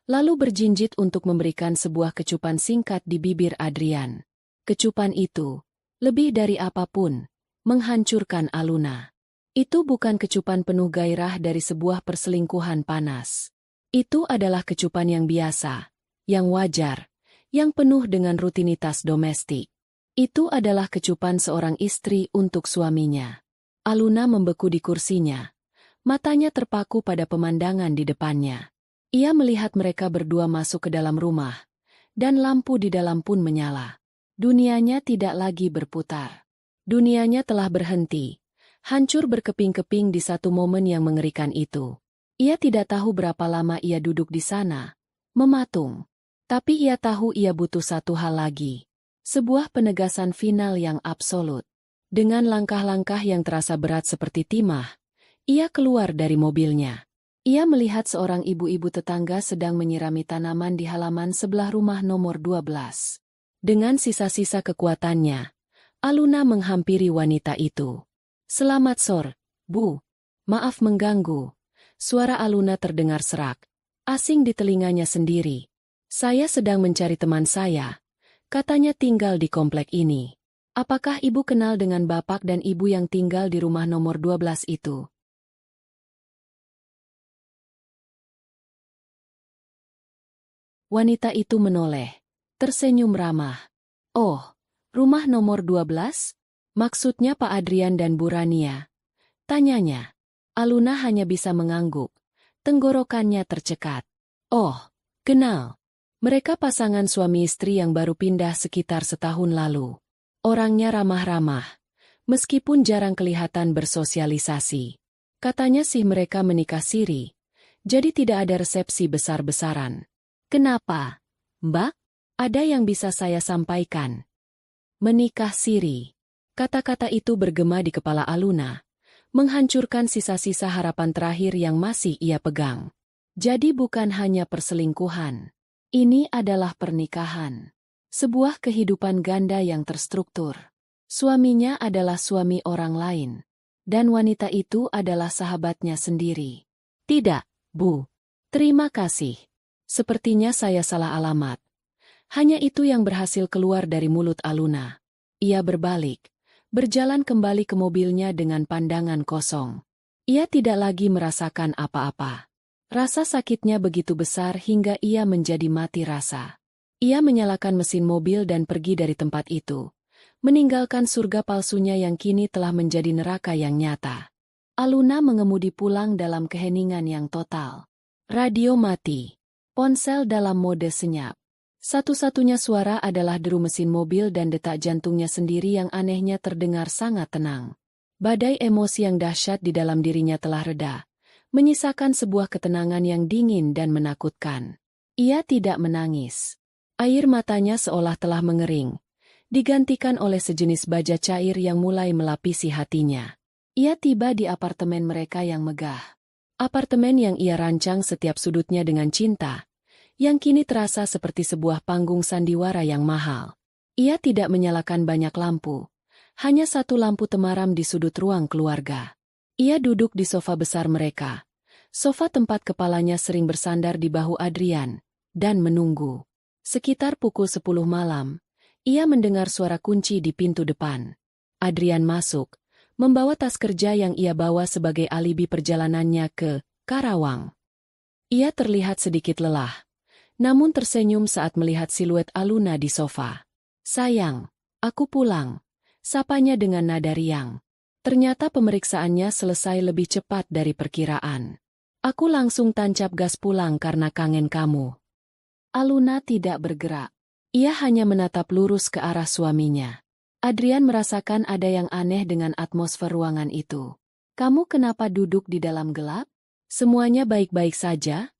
lalu berjinjit untuk memberikan sebuah kecupan singkat di bibir Adrian. Kecupan itu, lebih dari apapun, menghancurkan Aluna. Itu bukan kecupan penuh gairah dari sebuah perselingkuhan panas. Itu adalah kecupan yang biasa, yang wajar, yang penuh dengan rutinitas domestik. Itu adalah kecupan seorang istri untuk suaminya. Aluna membeku di kursinya. Matanya terpaku pada pemandangan di depannya. Ia melihat mereka berdua masuk ke dalam rumah, dan lampu di dalam pun menyala. Dunianya tidak lagi berputar. Dunianya telah berhenti, hancur berkeping-keping di satu momen yang mengerikan itu. Ia tidak tahu berapa lama ia duduk di sana, mematung. Tapi ia tahu ia butuh satu hal lagi. Sebuah penegasan final yang absolut. Dengan langkah-langkah yang terasa berat seperti timah, ia keluar dari mobilnya. Ia melihat seorang ibu-ibu tetangga sedang menyirami tanaman di halaman sebelah rumah nomor 12. Dengan sisa-sisa kekuatannya, Aluna menghampiri wanita itu. "Selamat sore, Bu. Maaf mengganggu." Suara Aluna terdengar serak, asing di telinganya sendiri. "Saya sedang mencari teman saya. Katanya tinggal di komplek ini. Apakah ibu kenal dengan bapak dan ibu yang tinggal di rumah nomor 12 itu?" Wanita itu menoleh, tersenyum ramah. "Oh, rumah nomor 12? Maksudnya Pak Adrian dan Bu Rania?" tanyanya. Aluna hanya bisa mengangguk. Tenggorokannya tercekat. Oh, kenal. Mereka pasangan suami istri yang baru pindah sekitar setahun lalu. Orangnya ramah-ramah, meskipun jarang kelihatan bersosialisasi. Katanya sih mereka menikah siri, jadi tidak ada resepsi besar-besaran. Kenapa, Mbak? Ada yang bisa saya sampaikan? Menikah siri. Kata-kata itu bergema di kepala Aluna, menghancurkan sisa-sisa harapan terakhir yang masih ia pegang. Jadi bukan hanya perselingkuhan. Ini adalah pernikahan. Sebuah kehidupan ganda yang terstruktur. Suaminya adalah suami orang lain. Dan wanita itu adalah sahabatnya sendiri. Tidak, Bu. Terima kasih. Sepertinya saya salah alamat. Hanya itu yang berhasil keluar dari mulut Aluna. Ia berbalik, berjalan kembali ke mobilnya dengan pandangan kosong. Ia tidak lagi merasakan apa-apa. Rasa sakitnya begitu besar hingga ia menjadi mati rasa. Ia menyalakan mesin mobil dan pergi dari tempat itu, meninggalkan surga palsunya yang kini telah menjadi neraka yang nyata. Aluna mengemudi pulang dalam keheningan yang total. Radio mati. Ponsel dalam mode senyap. Satu-satunya suara adalah deru mesin mobil dan detak jantungnya sendiri yang anehnya terdengar sangat tenang. Badai emosi yang dahsyat di dalam dirinya telah reda, menyisakan sebuah ketenangan yang dingin dan menakutkan. Ia tidak menangis. Air matanya seolah telah mengering, digantikan oleh sejenis baja cair yang mulai melapisi hatinya. Ia tiba di apartemen mereka yang megah. Apartemen yang ia rancang setiap sudutnya dengan cinta, yang kini terasa seperti sebuah panggung sandiwara yang mahal. Ia tidak menyalakan banyak lampu, hanya satu lampu temaram di sudut ruang keluarga. Ia duduk di sofa besar mereka, sofa tempat kepalanya sering bersandar di bahu Adrian, dan menunggu. Sekitar pukul 10 malam, ia mendengar suara kunci di pintu depan. Adrian masuk, membawa tas kerja yang ia bawa sebagai alibi perjalanannya ke Karawang. Ia terlihat sedikit lelah, namun tersenyum saat melihat siluet Aluna di sofa. "Sayang, aku pulang," sapanya dengan nada riang. Ternyata pemeriksaannya selesai lebih cepat dari perkiraan. "Aku langsung tancap gas pulang karena kangen kamu." Aluna tidak bergerak. Ia hanya menatap lurus ke arah suaminya. Adrian merasakan ada yang aneh dengan atmosfer ruangan itu. "Kamu kenapa duduk di dalam gelap? Semuanya baik-baik saja?"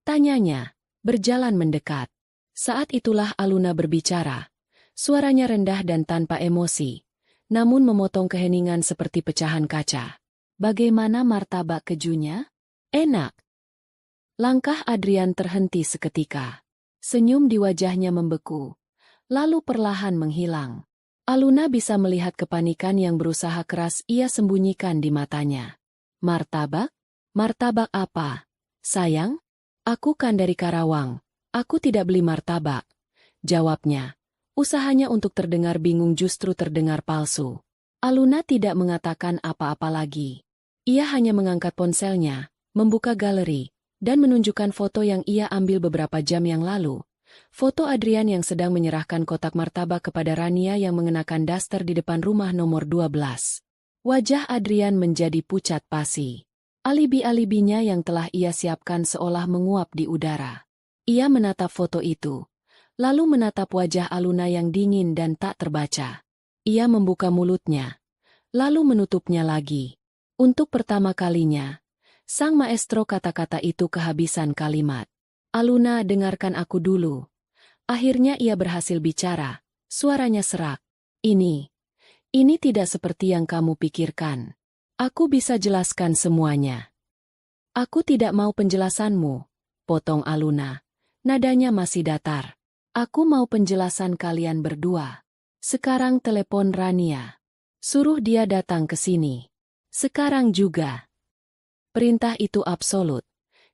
tanyanya, berjalan mendekat. Saat itulah Aluna berbicara. Suaranya rendah dan tanpa emosi, namun memotong keheningan seperti pecahan kaca. "Bagaimana martabak kejunya? Enak." Langkah Adrian terhenti seketika. Senyum di wajahnya membeku, lalu perlahan menghilang. Aluna bisa melihat kepanikan yang berusaha keras ia sembunyikan di matanya. "Martabak? Martabak apa? Sayang? Aku kan dari Karawang. Aku tidak beli martabak," jawabnya. Usahanya untuk terdengar bingung justru terdengar palsu. Aluna tidak mengatakan apa-apa lagi. Ia hanya mengangkat ponselnya, membuka galeri, dan menunjukkan foto yang ia ambil beberapa jam yang lalu. Foto Adrian yang sedang menyerahkan kotak martabak kepada Rania yang mengenakan daster di depan rumah nomor 12. Wajah Adrian menjadi pucat pasi. Alibi-alibinya yang telah ia siapkan seolah menguap di udara. Ia menatap foto itu, lalu menatap wajah Aluna yang dingin dan tak terbaca. Ia membuka mulutnya, lalu menutupnya lagi. Untuk pertama kalinya, sang maestro kata-kata itu kehabisan kalimat. "Aluna, dengarkan aku dulu." Akhirnya ia berhasil bicara, suaranya serak. Ini tidak seperti yang kamu pikirkan. Aku bisa jelaskan semuanya." "Aku tidak mau penjelasanmu," potong Aluna. Nadanya masih datar. "Aku mau penjelasan kalian berdua. Sekarang telepon Rania. Suruh dia datang ke sini. Sekarang juga." Perintah itu absolut,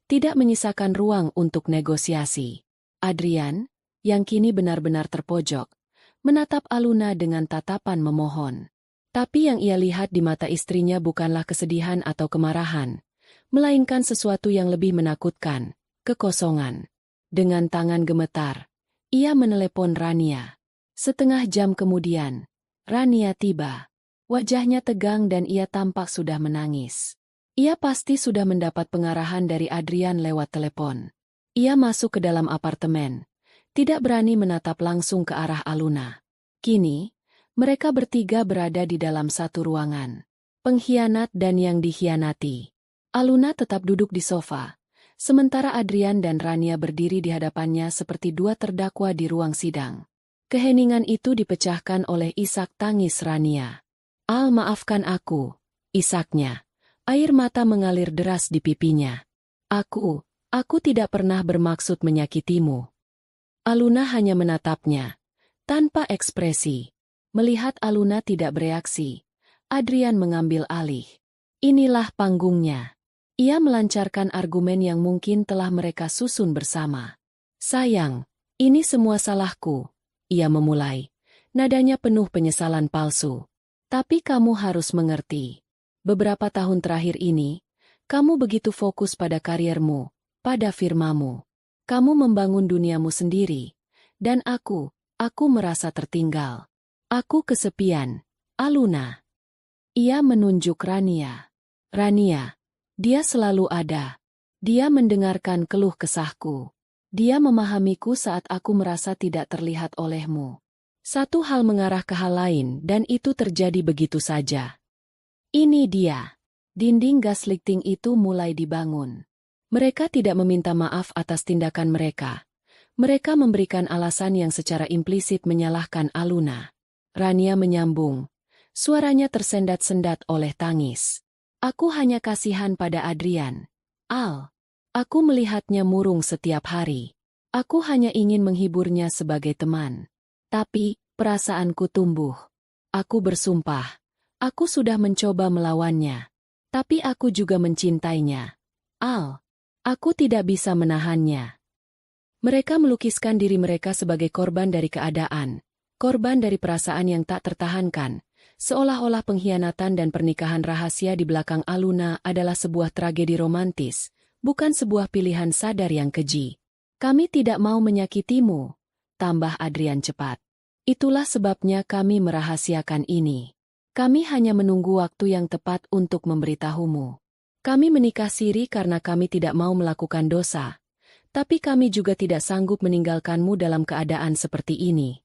tidak menyisakan ruang untuk negosiasi. Adrian, yang kini benar-benar terpojok, menatap Aluna dengan tatapan memohon. Tapi yang ia lihat di mata istrinya bukanlah kesedihan atau kemarahan, melainkan sesuatu yang lebih menakutkan, kekosongan. Dengan tangan gemetar, ia menelepon Rania. Setengah jam kemudian, Rania tiba. Wajahnya tegang dan ia tampak sudah menangis. Ia pasti sudah mendapat pengarahan dari Adrian lewat telepon. Ia masuk ke dalam apartemen, tidak berani menatap langsung ke arah Aluna. Kini, mereka bertiga berada di dalam satu ruangan. Pengkhianat dan yang dikhianati. Aluna tetap duduk di sofa, sementara Adrian dan Rania berdiri di hadapannya seperti dua terdakwa di ruang sidang. Keheningan itu dipecahkan oleh isak tangis Rania. "Al, maafkan aku," isaknya. Air mata mengalir deras di pipinya. Aku tidak pernah bermaksud menyakitimu." Aluna hanya menatapnya, tanpa ekspresi. Melihat Aluna tidak bereaksi, Adrian mengambil alih. Inilah panggungnya. Ia melancarkan argumen yang mungkin telah mereka susun bersama. "Sayang, ini semua salahku," ia memulai. Nadanya penuh penyesalan palsu. "Tapi kamu harus mengerti. Beberapa tahun terakhir ini, kamu begitu fokus pada kariermu, pada firmamu. Kamu membangun duniamu sendiri. Dan aku merasa tertinggal. Aku kesepian." "Aluna." Ia menunjuk Rania. "Rania, dia selalu ada. Dia mendengarkan keluh kesahku. Dia memahamiku saat aku merasa tidak terlihat olehmu." Satu hal mengarah ke hal lain dan itu terjadi begitu saja. Ini dia. Dinding gaslighting itu mulai dibangun. Mereka tidak meminta maaf atas tindakan mereka. Mereka memberikan alasan yang secara implisit menyalahkan Aluna. Rania menyambung. Suaranya tersendat-sendat oleh tangis. "Aku hanya kasihan pada Adrian. Al. Aku melihatnya murung setiap hari. Aku hanya ingin menghiburnya sebagai teman. Tapi, perasaanku tumbuh. Aku bersumpah. Aku sudah mencoba melawannya. Tapi aku juga mencintainya. Al. Aku tidak bisa menahannya." Mereka melukiskan diri mereka sebagai korban dari keadaan, korban dari perasaan yang tak tertahankan, seolah-olah pengkhianatan dan pernikahan rahasia di belakang Aluna adalah sebuah tragedi romantis, bukan sebuah pilihan sadar yang keji. "Kami tidak mau menyakitimu," tambah Adrian cepat. "Itulah sebabnya kami merahasiakan ini. Kami hanya menunggu waktu yang tepat untuk memberitahumu. Kami menikah siri karena kami tidak mau melakukan dosa, tapi kami juga tidak sanggup meninggalkanmu dalam keadaan seperti ini."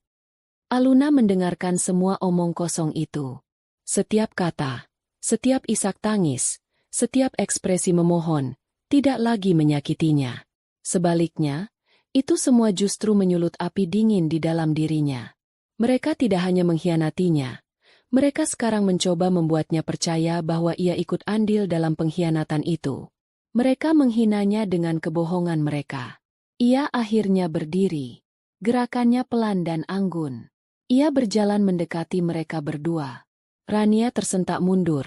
Aluna mendengarkan semua omong kosong itu. Setiap kata, setiap isak tangis, setiap ekspresi memohon, tidak lagi menyakitinya. Sebaliknya, itu semua justru menyulut api dingin di dalam dirinya. Mereka tidak hanya mengkhianatinya, mereka sekarang mencoba membuatnya percaya bahwa ia ikut andil dalam pengkhianatan itu. Mereka menghinanya dengan kebohongan mereka. Ia akhirnya berdiri. Gerakannya pelan dan anggun. Ia berjalan mendekati mereka berdua. Rania tersentak mundur.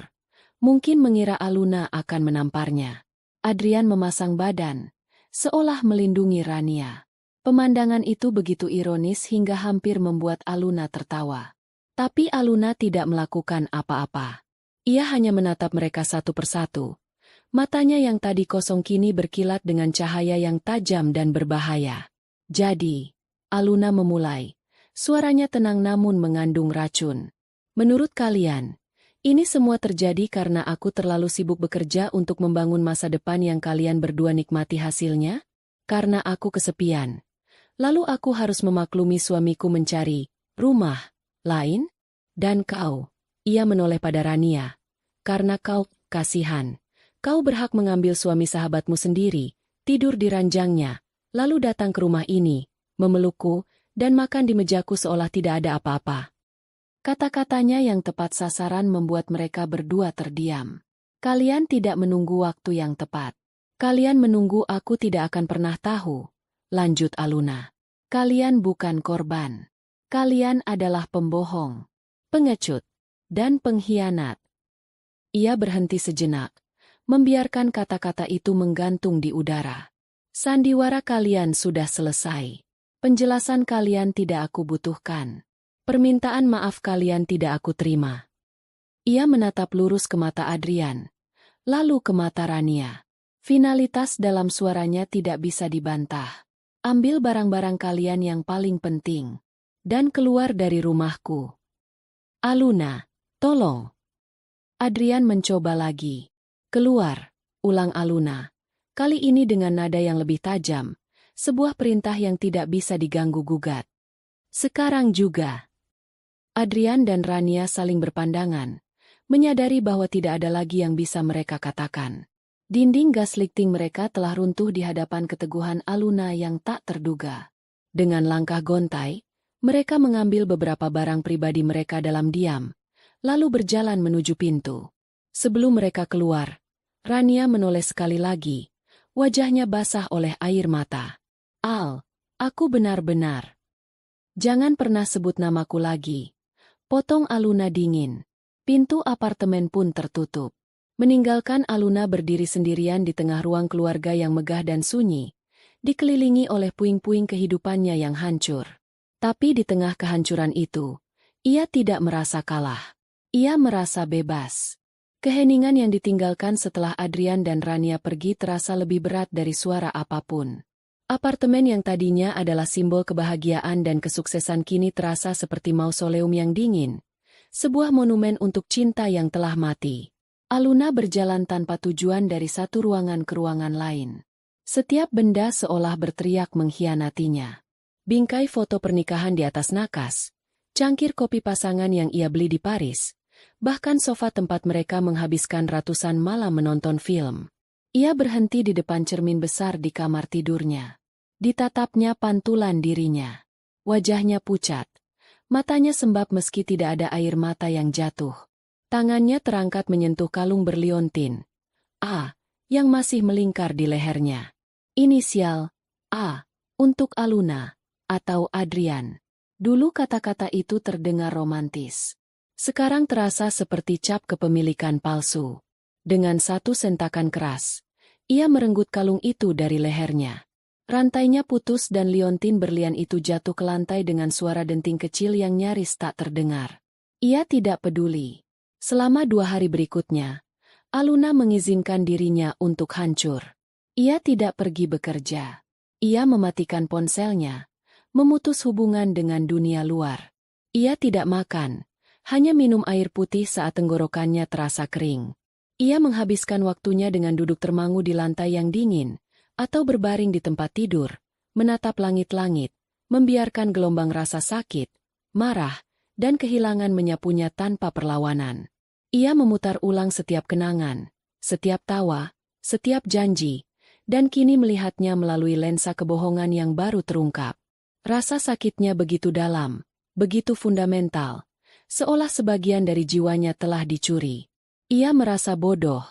Mungkin mengira Aluna akan menamparnya. Adrian memasang badan, seolah melindungi Rania. Pemandangan itu begitu ironis hingga hampir membuat Aluna tertawa. Tapi Aluna tidak melakukan apa-apa. Ia hanya menatap mereka satu persatu. Matanya yang tadi kosong kini berkilat dengan cahaya yang tajam dan berbahaya. "Jadi," Aluna memulai. Suaranya tenang namun mengandung racun. "Menurut kalian, ini semua terjadi karena aku terlalu sibuk bekerja untuk membangun masa depan yang kalian berdua nikmati hasilnya? Karena aku kesepian. Lalu aku harus memaklumi suamiku mencari rumah lain? Dan kau," ia menoleh pada Rania, "karena kau kasihan. Kau berhak mengambil suami sahabatmu sendiri, tidur di ranjangnya, lalu datang ke rumah ini, memelukku, dan makan di mejaku seolah tidak ada apa-apa." Kata-katanya yang tepat sasaran membuat mereka berdua terdiam. "Kalian tidak menunggu waktu yang tepat. Kalian menunggu aku tidak akan pernah tahu," lanjut Aluna. "Kalian bukan korban. Kalian adalah pembohong, pengecut, dan pengkhianat." Ia berhenti sejenak, membiarkan kata-kata itu menggantung di udara. "Sandiwara kalian sudah selesai. Penjelasan kalian tidak aku butuhkan. Permintaan maaf kalian tidak aku terima." Ia menatap lurus ke mata Adrian, lalu ke mata Rania. Finalitas dalam suaranya tidak bisa dibantah. "Ambil barang-barang kalian yang paling penting, dan keluar dari rumahku." "Aluna, tolong." Adrian mencoba lagi. Keluar, ulang Aluna. Kali ini dengan nada yang lebih tajam, sebuah perintah yang tidak bisa diganggu-gugat. Sekarang juga. Adrian dan Rania saling berpandangan, menyadari bahwa tidak ada lagi yang bisa mereka katakan. Dinding gaslighting mereka telah runtuh di hadapan keteguhan Aluna yang tak terduga. Dengan langkah gontai, mereka mengambil beberapa barang pribadi mereka dalam diam, lalu berjalan menuju pintu. Sebelum mereka keluar, Rania menoleh sekali lagi, wajahnya basah oleh air mata. Al, aku benar-benar. Jangan pernah sebut namaku lagi. Potong Aluna dingin. Pintu apartemen pun tertutup. Meninggalkan Aluna berdiri sendirian di tengah ruang keluarga yang megah dan sunyi, dikelilingi oleh puing-puing kehidupannya yang hancur. Tapi di tengah kehancuran itu, ia tidak merasa kalah. Ia merasa bebas. Keheningan yang ditinggalkan setelah Adrian dan Rania pergi terasa lebih berat dari suara apapun. Apartemen yang tadinya adalah simbol kebahagiaan dan kesuksesan kini terasa seperti mausoleum yang dingin. Sebuah monumen untuk cinta yang telah mati. Aluna berjalan tanpa tujuan dari satu ruangan ke ruangan lain. Setiap benda seolah berteriak mengkhianatinya. Bingkai foto pernikahan di atas nakas, cangkir kopi pasangan yang ia beli di Paris, bahkan sofa tempat mereka menghabiskan ratusan malam menonton film. Ia berhenti di depan cermin besar di kamar tidurnya. Ditatapnya pantulan dirinya. Wajahnya pucat. Matanya sembab meski tidak ada air mata yang jatuh. Tangannya terangkat menyentuh kalung berliontin A, yang masih melingkar di lehernya. Inisial A, untuk Aluna, atau Adrian. Dulu kata-kata itu terdengar romantis. Sekarang terasa seperti cap kepemilikan palsu. Dengan satu sentakan keras, ia merenggut kalung itu dari lehernya. Rantainya putus dan liontin berlian itu jatuh ke lantai dengan suara denting kecil yang nyaris tak terdengar. Ia tidak peduli. Selama 2 hari berikutnya, Aluna mengizinkan dirinya untuk hancur. Ia tidak pergi bekerja. Ia mematikan ponselnya, memutus hubungan dengan dunia luar. Ia tidak makan. Hanya minum air putih saat tenggorokannya terasa kering. Ia menghabiskan waktunya dengan duduk termangu di lantai yang dingin, atau berbaring di tempat tidur, menatap langit-langit, membiarkan gelombang rasa sakit, marah, dan kehilangan menyapunya tanpa perlawanan. Ia memutar ulang setiap kenangan, setiap tawa, setiap janji, dan kini melihatnya melalui lensa kebohongan yang baru terungkap. Rasa sakitnya begitu dalam, begitu fundamental, seolah sebagian dari jiwanya telah dicuri. Ia merasa bodoh,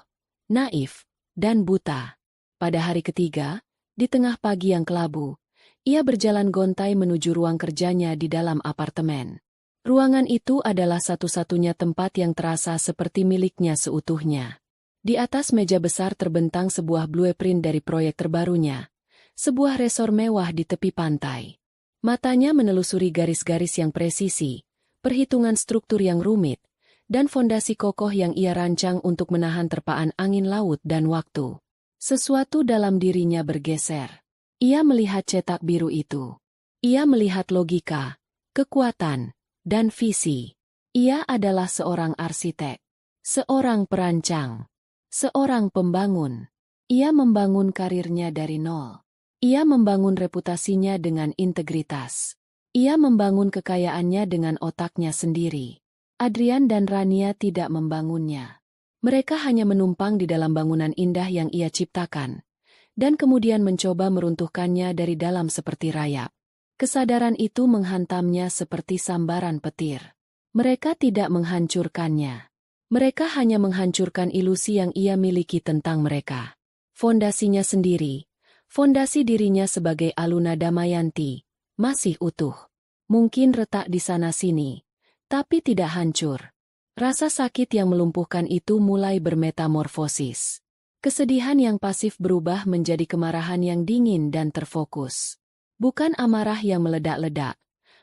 naif, dan buta. Pada hari ketiga, di tengah pagi yang kelabu, ia berjalan gontai menuju ruang kerjanya di dalam apartemen. Ruangan itu adalah satu-satunya tempat yang terasa seperti miliknya seutuhnya. Di atas meja besar terbentang sebuah blueprint dari proyek terbarunya, sebuah resor mewah di tepi pantai. Matanya menelusuri garis-garis yang presisi, perhitungan struktur yang rumit, dan fondasi kokoh yang ia rancang untuk menahan terpaan angin laut dan waktu. Sesuatu dalam dirinya bergeser. Ia melihat cetak biru itu. Ia melihat logika, kekuatan, dan visi. Ia adalah seorang arsitek, seorang perancang, seorang pembangun. Ia membangun karirnya dari nol. Ia membangun reputasinya dengan integritas. Ia membangun kekayaannya dengan otaknya sendiri. Adrian dan Rania tidak membangunnya. Mereka hanya menumpang di dalam bangunan indah yang ia ciptakan, dan kemudian mencoba meruntuhkannya dari dalam seperti rayap. Kesadaran itu menghantamnya seperti sambaran petir. Mereka tidak menghancurkannya. Mereka hanya menghancurkan ilusi yang ia miliki tentang mereka. Fondasinya sendiri, fondasi dirinya sebagai Aluna Damayanti, masih utuh. Mungkin retak di sana-sini, tapi tidak hancur. Rasa sakit yang melumpuhkan itu mulai bermetamorfosis. Kesedihan yang pasif berubah menjadi kemarahan yang dingin dan terfokus. Bukan amarah yang meledak-ledak,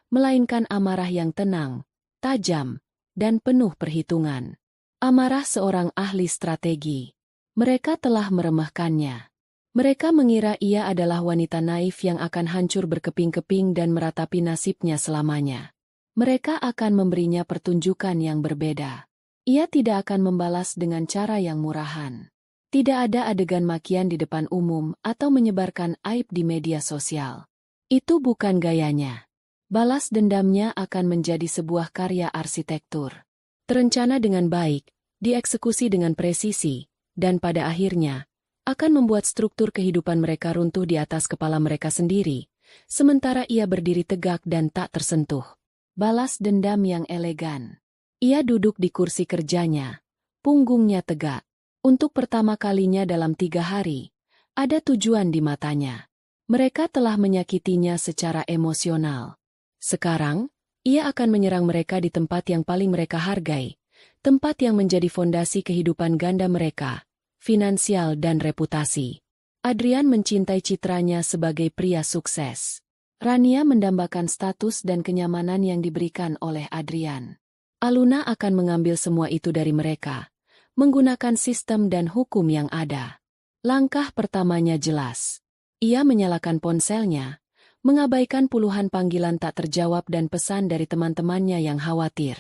melainkan amarah yang tenang, tajam, dan penuh perhitungan. Amarah seorang ahli strategi. Mereka telah meremehkannya. Mereka mengira ia adalah wanita naif yang akan hancur berkeping-keping dan meratapi nasibnya selamanya. Mereka akan memberinya pertunjukan yang berbeda. Ia tidak akan membalas dengan cara yang murahan. Tidak ada adegan makian di depan umum atau menyebarkan aib di media sosial. Itu bukan gayanya. Balas dendamnya akan menjadi sebuah karya arsitektur. Terencana dengan baik, dieksekusi dengan presisi, dan pada akhirnya, akan membuat struktur kehidupan mereka runtuh di atas kepala mereka sendiri, sementara ia berdiri tegak dan tak tersentuh. Balas dendam yang elegan. Ia duduk di kursi kerjanya, punggungnya tegak. Untuk pertama kalinya dalam 3 hari, ada tujuan di matanya. Mereka telah menyakitinya secara emosional. Sekarang, ia akan menyerang mereka di tempat yang paling mereka hargai, tempat yang menjadi fondasi kehidupan ganda mereka, finansial dan reputasi. Adrian mencintai citranya sebagai pria sukses. Rania mendambakan status dan kenyamanan yang diberikan oleh Adrian. Aluna akan mengambil semua itu dari mereka, menggunakan sistem dan hukum yang ada. Langkah pertamanya jelas. Ia menyalakan ponselnya, mengabaikan puluhan panggilan tak terjawab dan pesan dari teman-temannya yang khawatir.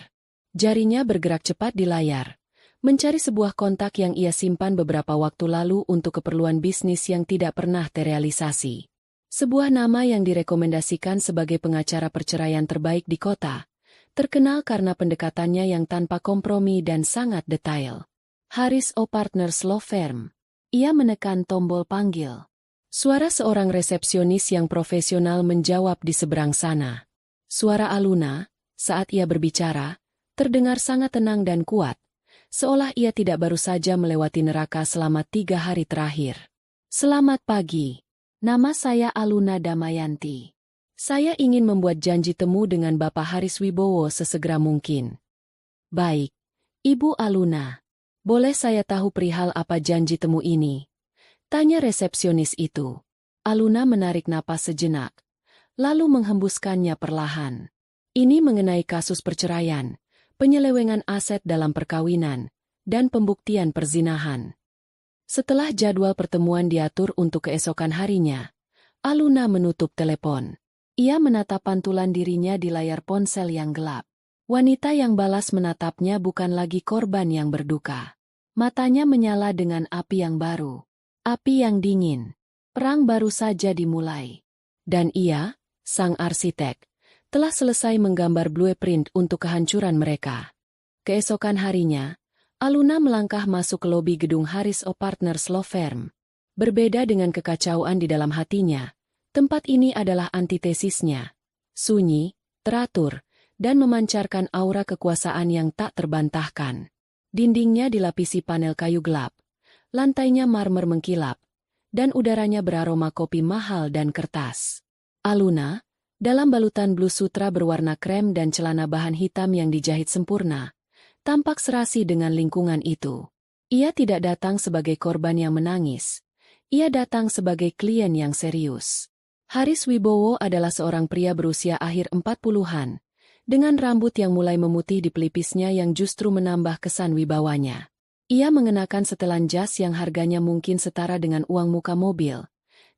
Jarinya bergerak cepat di layar, mencari sebuah kontak yang ia simpan beberapa waktu lalu untuk keperluan bisnis yang tidak pernah terrealisasi. Sebuah nama yang direkomendasikan sebagai pengacara perceraian terbaik di kota, terkenal karena pendekatannya yang tanpa kompromi dan sangat detail. Harris Partners Law Firm. Ia menekan tombol panggil. Suara seorang resepsionis yang profesional menjawab di seberang sana. Suara Aluna, saat ia berbicara, terdengar sangat tenang dan kuat, seolah ia tidak baru saja melewati neraka selama 3 hari terakhir. Selamat pagi. Nama saya Aluna Damayanti. Saya ingin membuat janji temu dengan Bapak Haris Wibowo sesegera mungkin. Baik, Ibu Aluna. Boleh saya tahu perihal apa janji temu ini? Tanya resepsionis itu. Aluna menarik napas sejenak, lalu menghembuskannya perlahan. Ini mengenai kasus perceraian, penyelewengan aset dalam perkawinan, dan pembuktian perzinahan. Setelah jadwal pertemuan diatur untuk keesokan harinya, Aluna menutup telepon. Ia menatap pantulan dirinya di layar ponsel yang gelap. Wanita yang balas menatapnya bukan lagi korban yang berduka. Matanya menyala dengan api yang baru. Api yang dingin. Perang baru saja dimulai. Dan ia, sang arsitek, telah selesai menggambar blueprint untuk kehancuran mereka. Keesokan harinya, Aluna melangkah masuk ke lobi gedung Harris Partners Law Firm. Berbeda dengan kekacauan di dalam hatinya, tempat ini adalah antitesisnya. Sunyi, teratur, dan memancarkan aura kekuasaan yang tak terbantahkan. Dindingnya dilapisi panel kayu gelap, lantainya marmer mengkilap, dan udaranya beraroma kopi mahal dan kertas. Aluna, dalam balutan blus sutra berwarna krem dan celana bahan hitam yang dijahit sempurna, tampak serasi dengan lingkungan itu. Ia tidak datang sebagai korban yang menangis, ia datang sebagai klien yang serius. Haris Wibowo adalah seorang pria berusia akhir 40-an, dengan rambut yang mulai memutih di pelipisnya yang justru menambah kesan wibawanya. Ia mengenakan setelan jas yang harganya mungkin setara dengan uang muka mobil,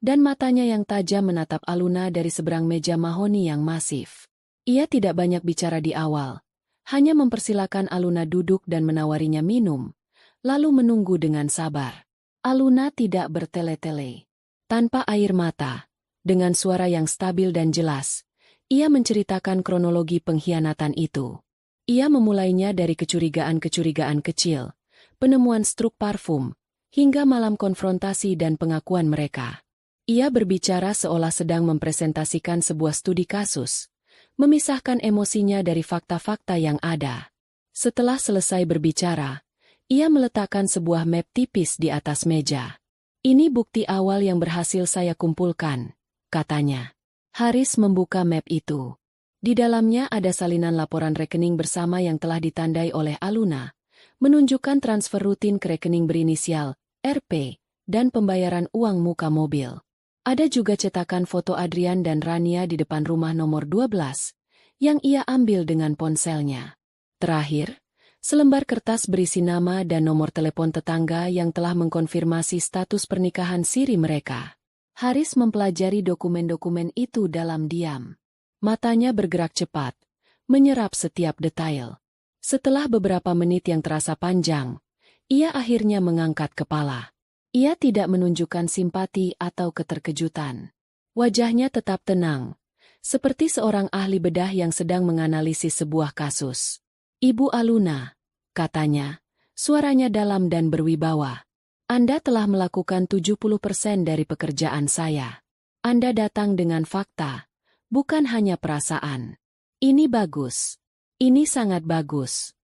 dan matanya yang tajam menatap Aluna dari seberang meja mahoni yang masif. Ia tidak banyak bicara di awal, hanya mempersilakan Aluna duduk dan menawarinya minum, lalu menunggu dengan sabar. Aluna tidak bertele-tele. Tanpa air mata, dengan suara yang stabil dan jelas, ia menceritakan kronologi pengkhianatan itu. Ia memulainya dari kecurigaan-kecurigaan kecil, penemuan struk parfum, hingga malam konfrontasi dan pengakuan mereka. Ia berbicara seolah sedang mempresentasikan sebuah studi kasus, memisahkan emosinya dari fakta-fakta yang ada. Setelah selesai berbicara, ia meletakkan sebuah map tipis di atas meja. Ini bukti awal yang berhasil saya kumpulkan, katanya. Haris membuka map itu. Di dalamnya ada salinan laporan rekening bersama yang telah ditandai oleh Aluna, menunjukkan transfer rutin ke rekening berinisial RP, dan pembayaran uang muka mobil. Ada juga cetakan foto Adrian dan Rania di depan rumah nomor 12, yang ia ambil dengan ponselnya. Terakhir, selembar kertas berisi nama dan nomor telepon tetangga yang telah mengkonfirmasi status pernikahan siri mereka. Haris mempelajari dokumen-dokumen itu dalam diam. Matanya bergerak cepat, menyerap setiap detail. Setelah beberapa menit yang terasa panjang, ia akhirnya mengangkat kepala. Ia tidak menunjukkan simpati atau keterkejutan. Wajahnya tetap tenang, seperti seorang ahli bedah yang sedang menganalisis sebuah kasus. "Ibu Aluna," katanya, suaranya dalam dan berwibawa. "Anda telah melakukan 70% dari pekerjaan saya. Anda datang dengan fakta, bukan hanya perasaan. Ini bagus. Ini sangat bagus."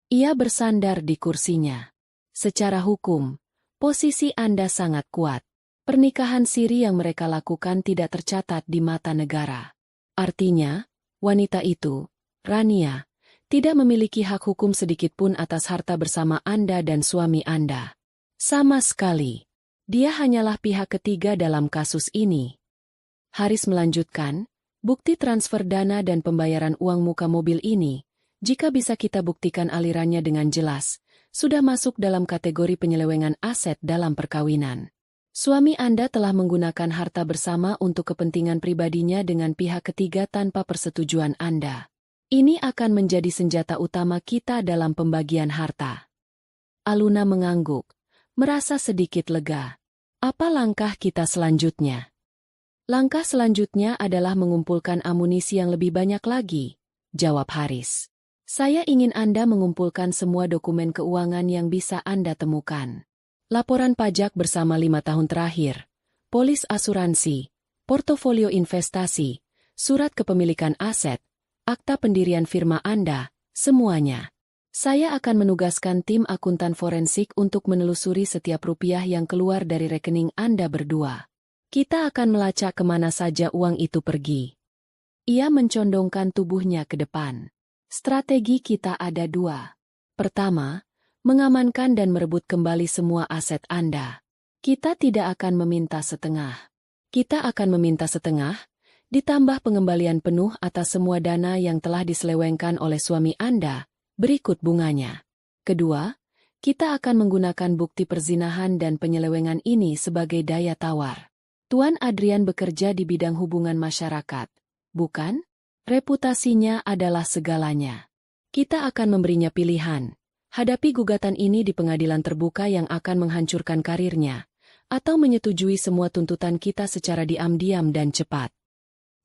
Ia bersandar di kursinya. "Secara hukum, posisi Anda sangat kuat. Pernikahan siri yang mereka lakukan tidak tercatat di mata negara. Artinya, wanita itu, Rania, tidak memiliki hak hukum sedikitpun atas harta bersama Anda dan suami Anda. Sama sekali. Dia hanyalah pihak ketiga dalam kasus ini." Haris melanjutkan, "Bukti transfer dana dan pembayaran uang muka mobil ini, jika bisa kita buktikan alirannya dengan jelas, sudah masuk dalam kategori penyelewengan aset dalam perkawinan. Suami Anda telah menggunakan harta bersama untuk kepentingan pribadinya dengan pihak ketiga tanpa persetujuan Anda. Ini akan menjadi senjata utama kita dalam pembagian harta." Aluna mengangguk, merasa sedikit lega. "Apa langkah kita selanjutnya?" "Langkah selanjutnya adalah mengumpulkan amunisi yang lebih banyak lagi," jawab Haris. "Saya ingin Anda mengumpulkan semua dokumen keuangan yang bisa Anda temukan. Laporan pajak bersama 5 tahun terakhir, polis asuransi, portofolio investasi, surat kepemilikan aset, akta pendirian firma Anda, semuanya. Saya akan menugaskan tim akuntan forensik untuk menelusuri setiap rupiah yang keluar dari rekening Anda berdua. Kita akan melacak kemana saja uang itu pergi." Ia mencondongkan tubuhnya ke depan. "Strategi kita ada dua. Pertama, mengamankan dan merebut kembali semua aset Anda. Kita tidak akan meminta setengah. Kita akan meminta setengah, ditambah pengembalian penuh atas semua dana yang telah diselewengkan oleh suami Anda, berikut bunganya. Kedua, kita akan menggunakan bukti perzinahan dan penyelewengan ini sebagai daya tawar. Tuan Adrian bekerja di bidang hubungan masyarakat, bukan? Reputasinya adalah segalanya. Kita akan memberinya pilihan. Hadapi gugatan ini di pengadilan terbuka yang akan menghancurkan karirnya, atau menyetujui semua tuntutan kita secara diam-diam dan cepat."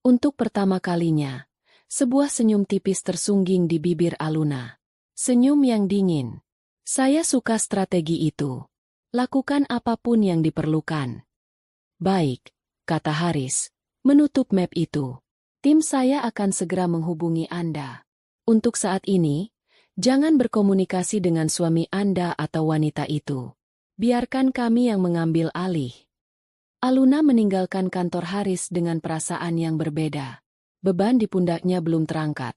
Untuk pertama kalinya, sebuah senyum tipis tersungging di bibir Aluna. Senyum yang dingin. "Saya suka strategi itu. Lakukan apapun yang diperlukan." "Baik," kata Haris, menutup map itu. "Tim saya akan segera menghubungi Anda. Untuk saat ini, jangan berkomunikasi dengan suami Anda atau wanita itu. Biarkan kami yang mengambil alih." Aluna meninggalkan kantor Haris dengan perasaan yang berbeda. Beban di pundaknya belum terangkat.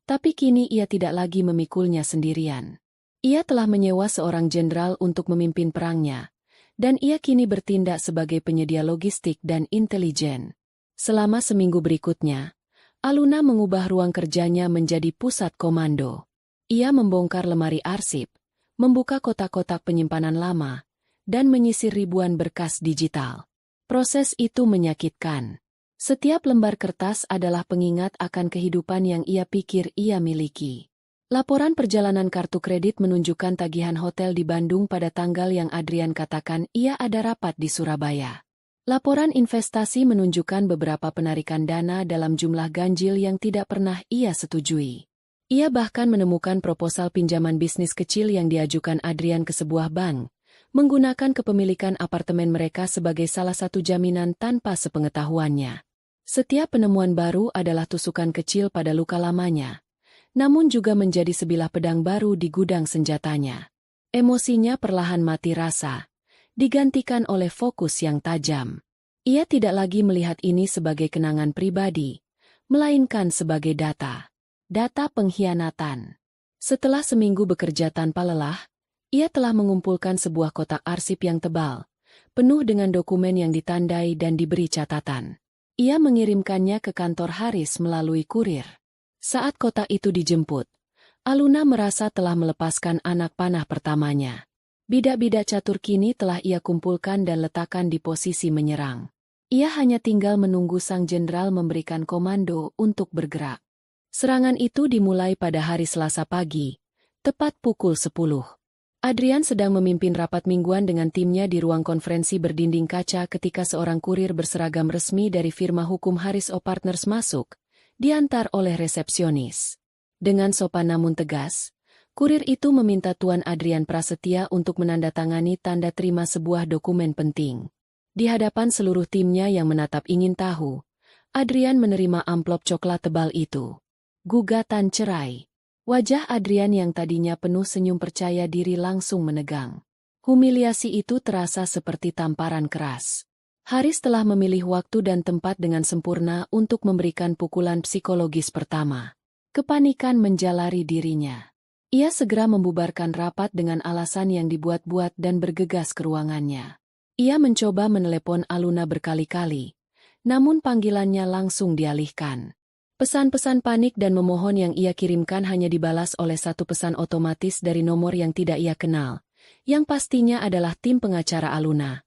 Tapi kini ia tidak lagi memikulnya sendirian. Ia telah menyewa seorang jenderal untuk memimpin perangnya, dan ia kini bertindak sebagai penyedia logistik dan intelijen. Selama seminggu berikutnya, Aluna mengubah ruang kerjanya menjadi pusat komando. Ia membongkar lemari arsip, membuka kotak-kotak penyimpanan lama, dan menyisir ribuan berkas digital. Proses itu menyakitkan. Setiap lembar kertas adalah pengingat akan kehidupan yang ia pikir ia miliki. Laporan perjalanan kartu kredit menunjukkan tagihan hotel di Bandung pada tanggal yang Adrian katakan ia ada rapat di Surabaya. Laporan investasi menunjukkan beberapa penarikan dana dalam jumlah ganjil yang tidak pernah ia setujui. Ia bahkan menemukan proposal pinjaman bisnis kecil yang diajukan Adrian ke sebuah bank, menggunakan kepemilikan apartemen mereka sebagai salah satu jaminan tanpa sepengetahuannya. Setiap penemuan baru adalah tusukan kecil pada luka lamanya, namun juga menjadi sebilah pedang baru di gudang senjatanya. Emosinya perlahan mati rasa, digantikan oleh fokus yang tajam. Ia tidak lagi melihat ini sebagai kenangan pribadi, melainkan sebagai data. Data pengkhianatan. Setelah seminggu bekerja tanpa lelah, ia telah mengumpulkan sebuah kotak arsip yang tebal, penuh dengan dokumen yang ditandai dan diberi catatan. Ia mengirimkannya ke kantor Haris melalui kurir. Saat kotak itu dijemput, Aluna merasa telah melepaskan anak panah pertamanya. Bidak-bidak catur kini telah ia kumpulkan dan letakkan di posisi menyerang. Ia hanya tinggal menunggu sang jenderal memberikan komando untuk bergerak. Serangan itu dimulai pada hari Selasa pagi, tepat pukul 10. Adrian sedang memimpin rapat mingguan dengan timnya di ruang konferensi berdinding kaca ketika seorang kurir berseragam resmi dari firma hukum Harris O Partners masuk, diantar oleh resepsionis. Dengan sopan namun tegas, kurir itu meminta Tuan Adrian Prasetya untuk menandatangani tanda terima sebuah dokumen penting. Di hadapan seluruh timnya yang menatap ingin tahu, Adrian menerima amplop coklat tebal itu. Gugatan cerai. Wajah Adrian yang tadinya penuh senyum percaya diri langsung menegang. Humiliasi itu terasa seperti tamparan keras. Haris telah memilih waktu dan tempat dengan sempurna untuk memberikan pukulan psikologis pertama. Kepanikan menjalari dirinya. Ia segera membubarkan rapat dengan alasan yang dibuat-buat dan bergegas ke ruangannya. Ia mencoba menelepon Aluna berkali-kali, namun panggilannya langsung dialihkan. Pesan-pesan panik dan memohon yang ia kirimkan hanya dibalas oleh satu pesan otomatis dari nomor yang tidak ia kenal, yang pastinya adalah tim pengacara Aluna.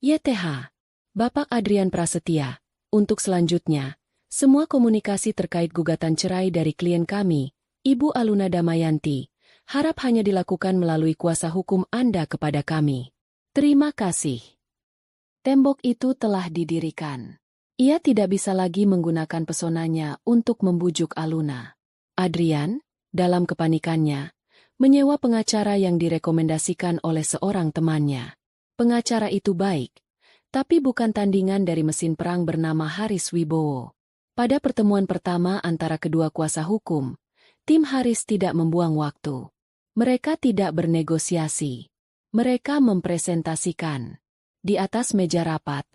YTH. Bapak Adrian Prasetya, untuk selanjutnya, semua komunikasi terkait gugatan cerai dari klien kami, Ibu Aluna Damayanti, harap hanya dilakukan melalui kuasa hukum Anda kepada kami. Terima kasih. Tembok itu telah didirikan. Ia tidak bisa lagi menggunakan pesonanya untuk membujuk Aluna. Adrian, dalam kepanikannya, menyewa pengacara yang direkomendasikan oleh seorang temannya. Pengacara itu baik, tapi bukan tandingan dari mesin perang bernama Haris Wibowo. Pada pertemuan pertama antara kedua kuasa hukum, tim Haris tidak membuang waktu. Mereka tidak bernegosiasi. Mereka mempresentasikan. Di atas meja rapat,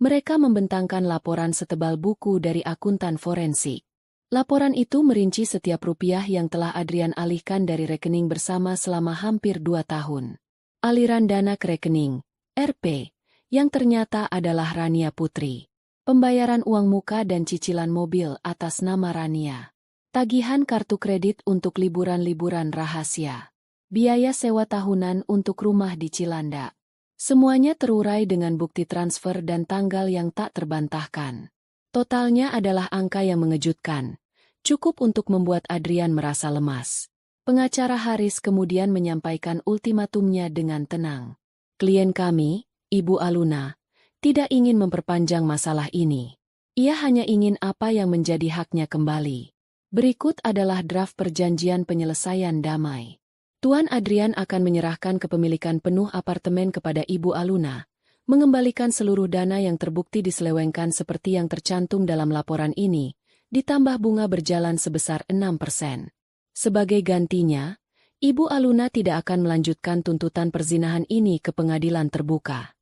mereka membentangkan laporan setebal buku dari akuntan forensik. Laporan itu merinci setiap rupiah yang telah Adrian alihkan dari rekening bersama selama hampir 2 tahun. Aliran dana ke rekening, RP, yang ternyata adalah Rania Putri. Pembayaran uang muka dan cicilan mobil atas nama Rania. Tagihan kartu kredit untuk liburan-liburan rahasia. Biaya sewa tahunan untuk rumah di Cilandak. Semuanya terurai dengan bukti transfer dan tanggal yang tak terbantahkan. Totalnya adalah angka yang mengejutkan, cukup untuk membuat Adrian merasa lemas. Pengacara Haris kemudian menyampaikan ultimatumnya dengan tenang. Klien kami, Ibu Aluna, tidak ingin memperpanjang masalah ini. Ia hanya ingin apa yang menjadi haknya kembali. Berikut adalah draft perjanjian penyelesaian damai. Tuan Adrian akan menyerahkan kepemilikan penuh apartemen kepada Ibu Aluna, mengembalikan seluruh dana yang terbukti diselewengkan seperti yang tercantum dalam laporan ini, ditambah bunga berjalan sebesar 6%. Sebagai gantinya, Ibu Aluna tidak akan melanjutkan tuntutan perzinahan ini ke pengadilan terbuka.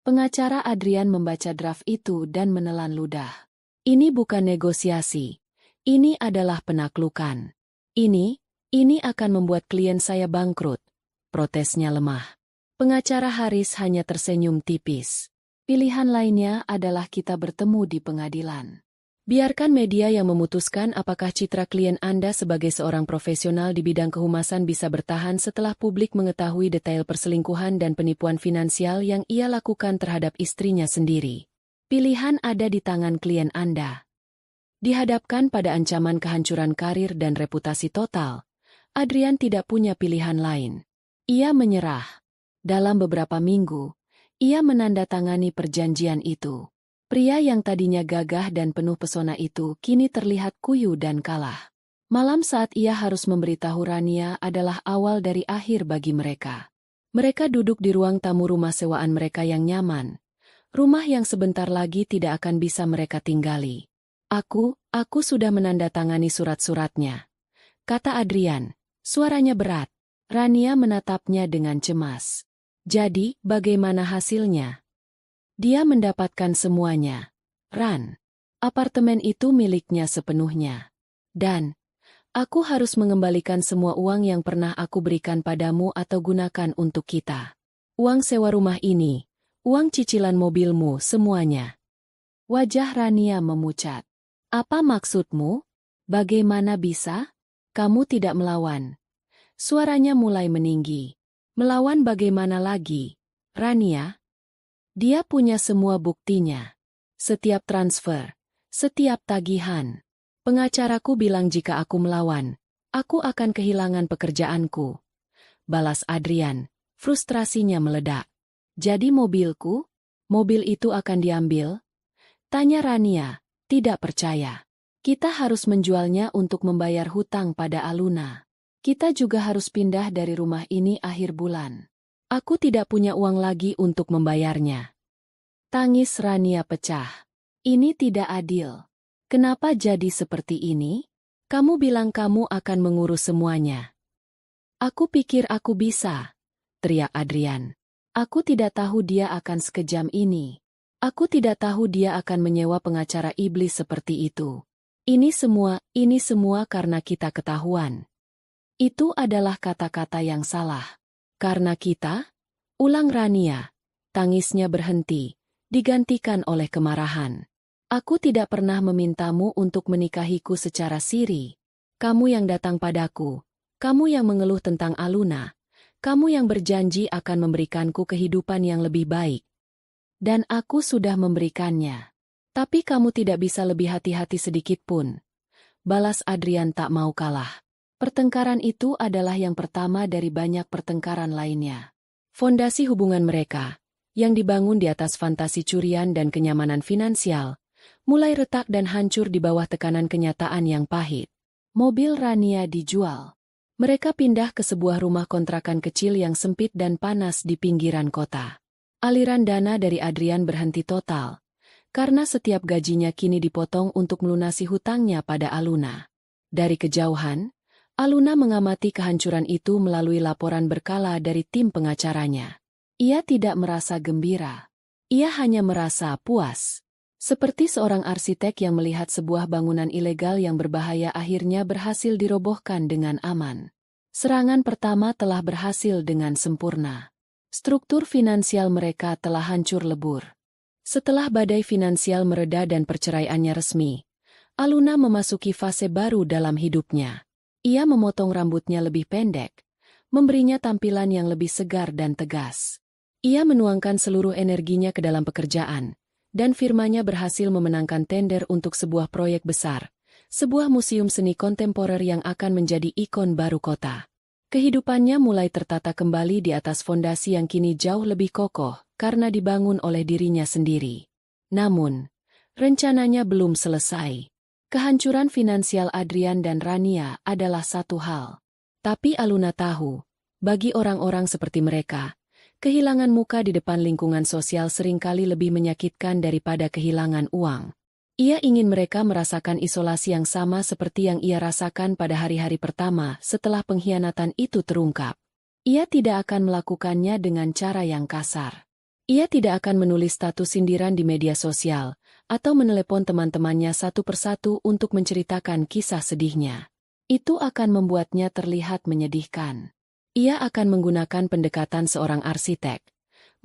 Pengacara Adrian membaca draft itu dan menelan ludah. Ini bukan negosiasi. Ini adalah penaklukan. Ini akan membuat klien saya bangkrut. Protesnya lemah. Pengacara Haris hanya tersenyum tipis. Pilihan lainnya adalah kita bertemu di pengadilan. Biarkan media yang memutuskan apakah citra klien Anda sebagai seorang profesional di bidang kehumasan bisa bertahan setelah publik mengetahui detail perselingkuhan dan penipuan finansial yang ia lakukan terhadap istrinya sendiri. Pilihan ada di tangan klien Anda. Dihadapkan pada ancaman kehancuran karir dan reputasi total, Adrian tidak punya pilihan lain. Ia menyerah. Dalam beberapa minggu, ia menandatangani perjanjian itu. Pria yang tadinya gagah dan penuh pesona itu kini terlihat kuyu dan kalah. Malam saat ia harus memberitahu Rania adalah awal dari akhir bagi mereka. Mereka duduk di ruang tamu rumah sewaan mereka yang nyaman. Rumah yang sebentar lagi tidak akan bisa mereka tinggali. Aku sudah menandatangani surat-suratnya, kata Adrian. Suaranya berat. Rania menatapnya dengan cemas. Jadi, bagaimana hasilnya? Dia mendapatkan semuanya. Ran. Apartemen itu miliknya sepenuhnya. Dan, aku harus mengembalikan semua uang yang pernah aku berikan padamu atau gunakan untuk kita. Uang sewa rumah ini, uang cicilan mobilmu, semuanya. Wajah Rania memucat. Apa maksudmu? Bagaimana bisa? Kamu tidak melawan. Suaranya mulai meninggi. Melawan bagaimana lagi, Rania? Dia punya semua buktinya. Setiap transfer, setiap tagihan. Pengacaraku bilang jika aku melawan, aku akan kehilangan pekerjaanku. balas Adrian, frustrasinya meledak. Jadi mobilku? Mobil itu akan diambil? Tanya Rania, tidak percaya. Kita harus menjualnya untuk membayar hutang pada Aluna. Kita juga harus pindah dari rumah ini akhir bulan. Aku tidak punya uang lagi untuk membayarnya. Tangis Rania pecah. Ini tidak adil. Kenapa jadi seperti ini? Kamu bilang kamu akan mengurus semuanya. Aku pikir aku bisa, teriak Adrian. Aku tidak tahu dia akan sekejam ini. Aku tidak tahu dia akan menyewa pengacara iblis seperti itu. Ini semua karena kita ketahuan. Itu adalah kata-kata yang salah. Karena kita? Ulang Rania. Tangisnya berhenti, digantikan oleh kemarahan. Aku tidak pernah memintamu untuk menikahiku secara siri. Kamu yang datang padaku. Kamu yang mengeluh tentang Aluna. Kamu yang berjanji akan memberikanku kehidupan yang lebih baik. Dan aku sudah memberikannya. Tapi kamu tidak bisa lebih hati-hati sedikit pun. Balas Adrian tak mau kalah. Pertengkaran itu adalah yang pertama dari banyak pertengkaran lainnya. Fondasi hubungan mereka, yang dibangun di atas fantasi curian dan kenyamanan finansial, mulai retak dan hancur di bawah tekanan kenyataan yang pahit. Mobil Rania dijual. Mereka pindah ke sebuah rumah kontrakan kecil yang sempit dan panas di pinggiran kota. Aliran dana dari Adrian berhenti total, karena setiap gajinya kini dipotong untuk melunasi hutangnya pada Aluna. Dari kejauhan, Aluna mengamati kehancuran itu melalui laporan berkala dari tim pengacaranya. Ia tidak merasa gembira. Ia hanya merasa puas. Seperti seorang arsitek yang melihat sebuah bangunan ilegal yang berbahaya akhirnya berhasil dirobohkan dengan aman. Serangan pertama telah berhasil dengan sempurna. Struktur finansial mereka telah hancur lebur. Setelah badai finansial mereda dan perceraiannya resmi, Aluna memasuki fase baru dalam hidupnya. Ia memotong rambutnya lebih pendek, memberinya tampilan yang lebih segar dan tegas. Ia menuangkan seluruh energinya ke dalam pekerjaan, dan firmanya berhasil memenangkan tender untuk sebuah proyek besar, sebuah museum seni kontemporer yang akan menjadi ikon baru kota. Kehidupannya mulai tertata kembali di atas fondasi yang kini jauh lebih kokoh karena dibangun oleh dirinya sendiri. Namun, rencananya belum selesai. Kehancuran finansial Adrian dan Rania adalah satu hal. Tapi Aluna tahu, bagi orang-orang seperti mereka, kehilangan muka di depan lingkungan sosial seringkali lebih menyakitkan daripada kehilangan uang. Ia ingin mereka merasakan isolasi yang sama seperti yang ia rasakan pada hari-hari pertama setelah pengkhianatan itu terungkap. Ia tidak akan melakukannya dengan cara yang kasar. Ia tidak akan menulis status sindiran di media sosial, atau menelepon teman-temannya satu persatu untuk menceritakan kisah sedihnya. Itu akan membuatnya terlihat menyedihkan. Ia akan menggunakan pendekatan seorang arsitek,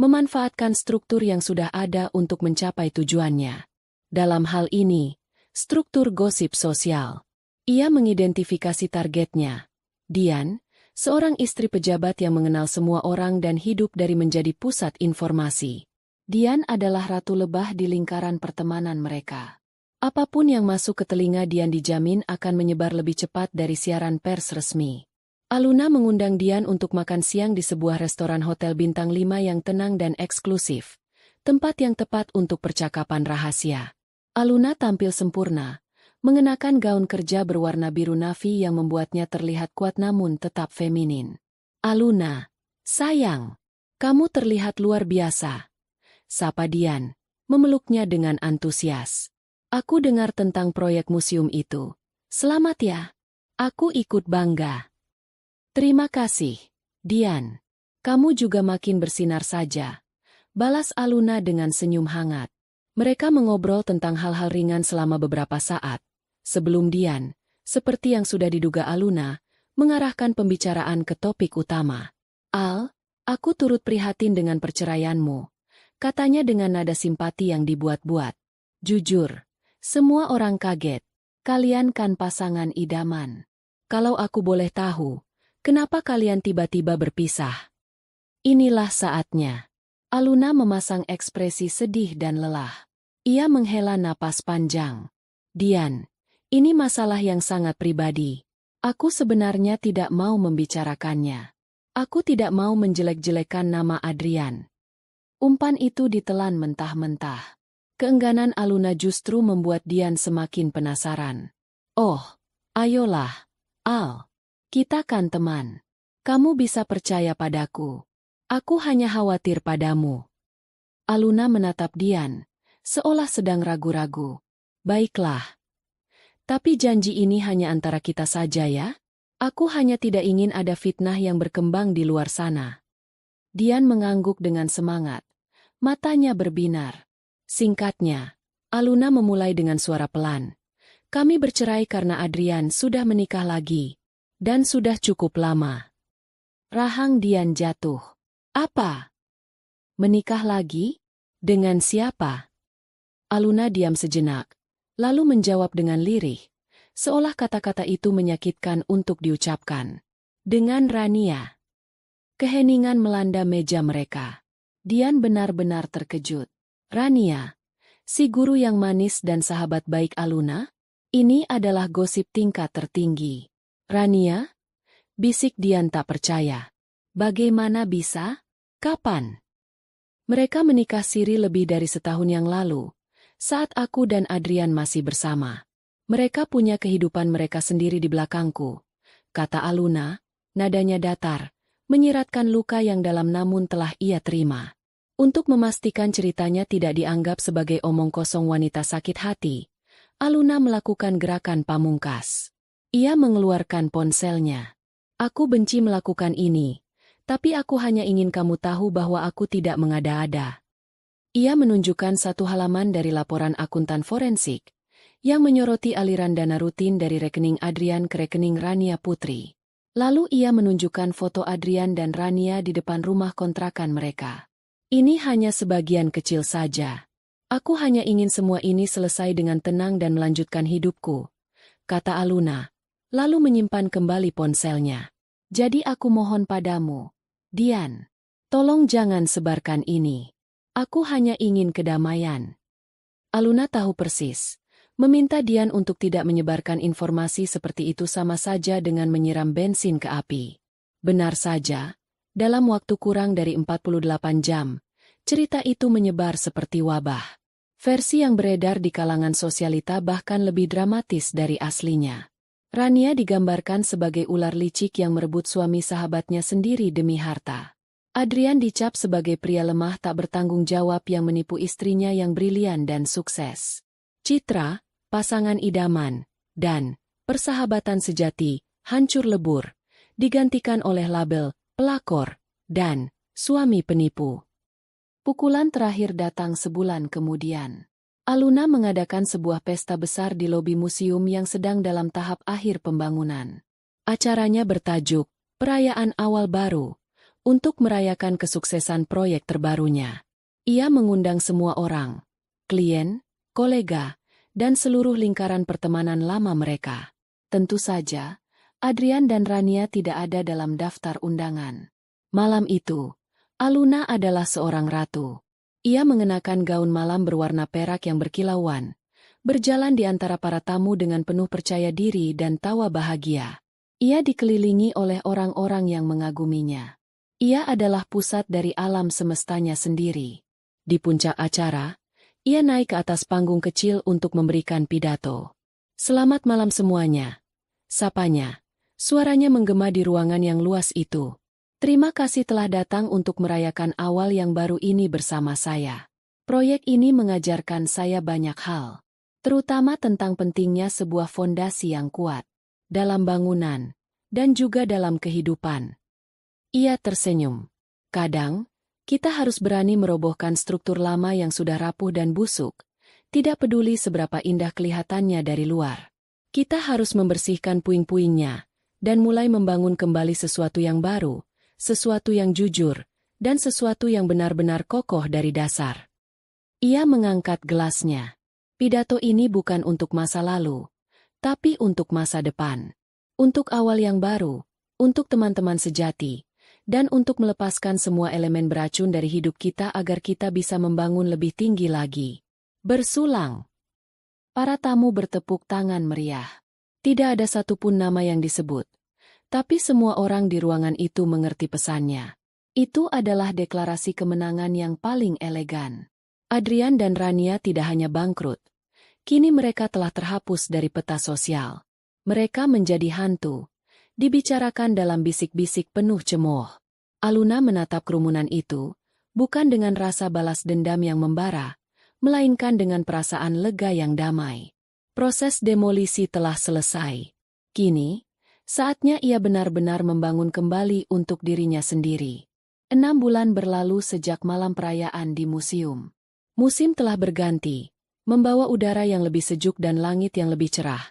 memanfaatkan struktur yang sudah ada untuk mencapai tujuannya. Dalam hal ini, struktur gosip sosial. Ia mengidentifikasi targetnya. Dian, seorang istri pejabat yang mengenal semua orang dan hidup dari menjadi pusat informasi. Dian adalah ratu lebah di lingkaran pertemanan mereka. Apapun yang masuk ke telinga Dian dijamin akan menyebar lebih cepat dari siaran pers resmi. Aluna mengundang Dian untuk makan siang di sebuah restoran hotel bintang 5 yang tenang dan eksklusif. Tempat yang tepat untuk percakapan rahasia. Aluna tampil sempurna, mengenakan gaun kerja berwarna biru navy yang membuatnya terlihat kuat namun tetap feminin. Aluna, sayang, kamu terlihat luar biasa. Sapa Dian, memeluknya dengan antusias. Aku dengar tentang proyek museum itu. Selamat ya. Aku ikut bangga. Terima kasih, Dian. Kamu juga makin bersinar saja. Balas Aluna dengan senyum hangat. Mereka mengobrol tentang hal-hal ringan selama beberapa saat, sebelum Dian, seperti yang sudah diduga Aluna, mengarahkan pembicaraan ke topik utama. Al, aku turut prihatin dengan perceraianmu, katanya dengan nada simpati yang dibuat-buat. Jujur, semua orang kaget. Kalian kan pasangan idaman. Kalau aku boleh tahu, kenapa kalian tiba-tiba berpisah? Inilah saatnya. Aluna memasang ekspresi sedih dan lelah. Ia menghela napas panjang. Dian, ini masalah yang sangat pribadi. Aku sebenarnya tidak mau membicarakannya. Aku tidak mau menjelek-jelekan nama Adrian. Umpan itu ditelan mentah-mentah. Keengganan Aluna justru membuat Dian semakin penasaran. Oh, ayolah, Al. Kita kan teman. Kamu bisa percaya padaku. Aku hanya khawatir padamu. Aluna menatap Dian, seolah sedang ragu-ragu. Baiklah. Tapi janji ini hanya antara kita saja ya? Aku hanya tidak ingin ada fitnah yang berkembang di luar sana. Dian mengangguk dengan semangat. Matanya berbinar. Singkatnya, Aluna memulai dengan suara pelan. Kami bercerai karena Adrian sudah menikah lagi. Dan sudah cukup lama. Rahang Dian jatuh. Apa? Menikah lagi? Dengan siapa? Aluna diam sejenak, lalu menjawab dengan lirih, seolah kata-kata itu menyakitkan untuk diucapkan. Dengan Rania. Keheningan melanda meja mereka. Dian benar-benar terkejut. Rania, si guru yang manis dan sahabat baik Aluna? Ini adalah gosip tingkat tertinggi. Rania? Bisik Dian tak percaya. Bagaimana bisa? Kapan? Mereka menikah siri lebih dari setahun yang lalu, saat aku dan Adrian masih bersama. Mereka punya kehidupan mereka sendiri di belakangku, kata Aluna, nadanya datar, menyiratkan luka yang dalam namun telah ia terima. Untuk memastikan ceritanya tidak dianggap sebagai omong kosong wanita sakit hati, Aluna melakukan gerakan pamungkas. Ia mengeluarkan ponselnya. Aku benci melakukan ini, tapi aku hanya ingin kamu tahu bahwa aku tidak mengada-ada. Ia menunjukkan satu halaman dari laporan akuntan forensik, yang menyoroti aliran dana rutin dari rekening Adrian ke rekening Rania Putri. Lalu ia menunjukkan foto Adrian dan Rania di depan rumah kontrakan mereka. Ini hanya sebagian kecil saja. Aku hanya ingin semua ini selesai dengan tenang dan melanjutkan hidupku, kata Aluna, lalu menyimpan kembali ponselnya. Jadi aku mohon padamu, Dian, tolong jangan sebarkan ini. Aku hanya ingin kedamaian. Aluna tahu persis. Meminta Dian untuk tidak menyebarkan informasi seperti itu sama saja dengan menyiram bensin ke api. Benar saja, dalam waktu kurang dari 48 jam, cerita itu menyebar seperti wabah. Versi yang beredar di kalangan sosialita bahkan lebih dramatis dari aslinya. Rania digambarkan sebagai ular licik yang merebut suami sahabatnya sendiri demi harta. Adrian dicap sebagai pria lemah tak bertanggung jawab yang menipu istrinya yang brilian dan sukses. Citra, pasangan idaman, dan persahabatan sejati, hancur lebur, digantikan oleh label pelakor dan suami penipu. Pukulan terakhir datang sebulan kemudian. Aluna mengadakan sebuah pesta besar di lobi museum yang sedang dalam tahap akhir pembangunan. Acaranya bertajuk Perayaan Awal Baru, untuk merayakan kesuksesan proyek terbarunya. Ia mengundang semua orang, klien, kolega, dan seluruh lingkaran pertemanan lama mereka. Tentu saja, Adrian dan Rania tidak ada dalam daftar undangan. Malam itu, Aluna adalah seorang ratu. Ia mengenakan gaun malam berwarna perak yang berkilauan, berjalan di antara para tamu dengan penuh percaya diri dan tawa bahagia. Ia dikelilingi oleh orang-orang yang mengaguminya. Ia adalah pusat dari alam semestanya sendiri. Di puncak acara, ia naik ke atas panggung kecil untuk memberikan pidato. Selamat malam semuanya. Sapanya. Suaranya menggema di ruangan yang luas itu. Terima kasih telah datang untuk merayakan awal yang baru ini bersama saya. Proyek ini mengajarkan saya banyak hal, terutama tentang pentingnya sebuah fondasi yang kuat, dalam bangunan, dan juga dalam kehidupan. Ia tersenyum. Kadang, kita harus berani merobohkan struktur lama yang sudah rapuh dan busuk, tidak peduli seberapa indah kelihatannya dari luar. Kita harus membersihkan puing-puingnya, dan mulai membangun kembali sesuatu yang baru, sesuatu yang jujur, dan sesuatu yang benar-benar kokoh dari dasar. Ia mengangkat gelasnya. Pidato ini bukan untuk masa lalu, tapi untuk masa depan. Untuk awal yang baru, untuk teman-teman sejati, dan untuk melepaskan semua elemen beracun dari hidup kita agar kita bisa membangun lebih tinggi lagi. Bersulang. Para tamu bertepuk tangan meriah. Tidak ada satupun nama yang disebut. Tapi semua orang di ruangan itu mengerti pesannya. Itu adalah deklarasi kemenangan yang paling elegan. Adrian dan Rania tidak hanya bangkrut. Kini mereka telah terhapus dari peta sosial. Mereka menjadi hantu. Dibicarakan dalam bisik-bisik penuh cemooh. Aluna menatap kerumunan itu, bukan dengan rasa balas dendam yang membara, melainkan dengan perasaan lega yang damai. Proses demolisi telah selesai. Kini, saatnya ia benar-benar membangun kembali untuk dirinya sendiri. 6 bulan berlalu sejak malam perayaan di museum. Musim telah berganti, membawa udara yang lebih sejuk dan langit yang lebih cerah.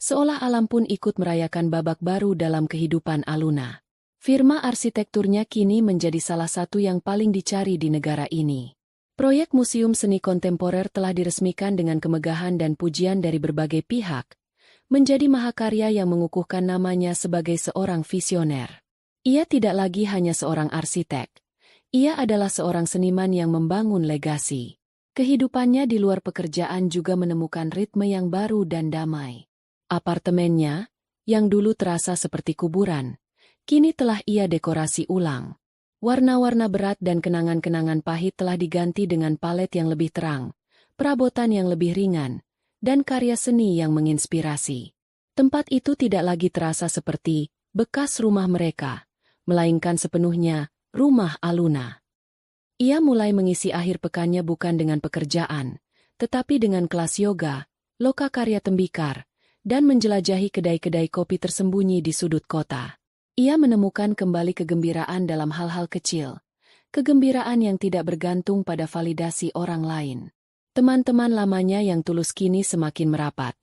Seolah alam pun ikut merayakan babak baru dalam kehidupan Aluna. Firma arsitekturnya kini menjadi salah satu yang paling dicari di negara ini. Proyek Museum Seni Kontemporer telah diresmikan dengan kemegahan dan pujian dari berbagai pihak, menjadi mahakarya yang mengukuhkan namanya sebagai seorang visioner. Ia tidak lagi hanya seorang arsitek. Ia adalah seorang seniman yang membangun legasi. Kehidupannya di luar pekerjaan juga menemukan ritme yang baru dan damai. Apartemennya, yang dulu terasa seperti kuburan, kini telah ia dekorasi ulang. Warna-warna berat dan kenangan-kenangan pahit telah diganti dengan palet yang lebih terang, perabotan yang lebih ringan, dan karya seni yang menginspirasi. Tempat itu tidak lagi terasa seperti bekas rumah mereka, melainkan sepenuhnya rumah Aluna. Ia mulai mengisi akhir pekannya bukan dengan pekerjaan, tetapi dengan kelas yoga, loka karya tembikar, dan menjelajahi kedai-kedai kopi tersembunyi di sudut kota. Ia menemukan kembali kegembiraan dalam hal-hal kecil, kegembiraan yang tidak bergantung pada validasi orang lain. Teman-teman lamanya yang tulus kini semakin merapat,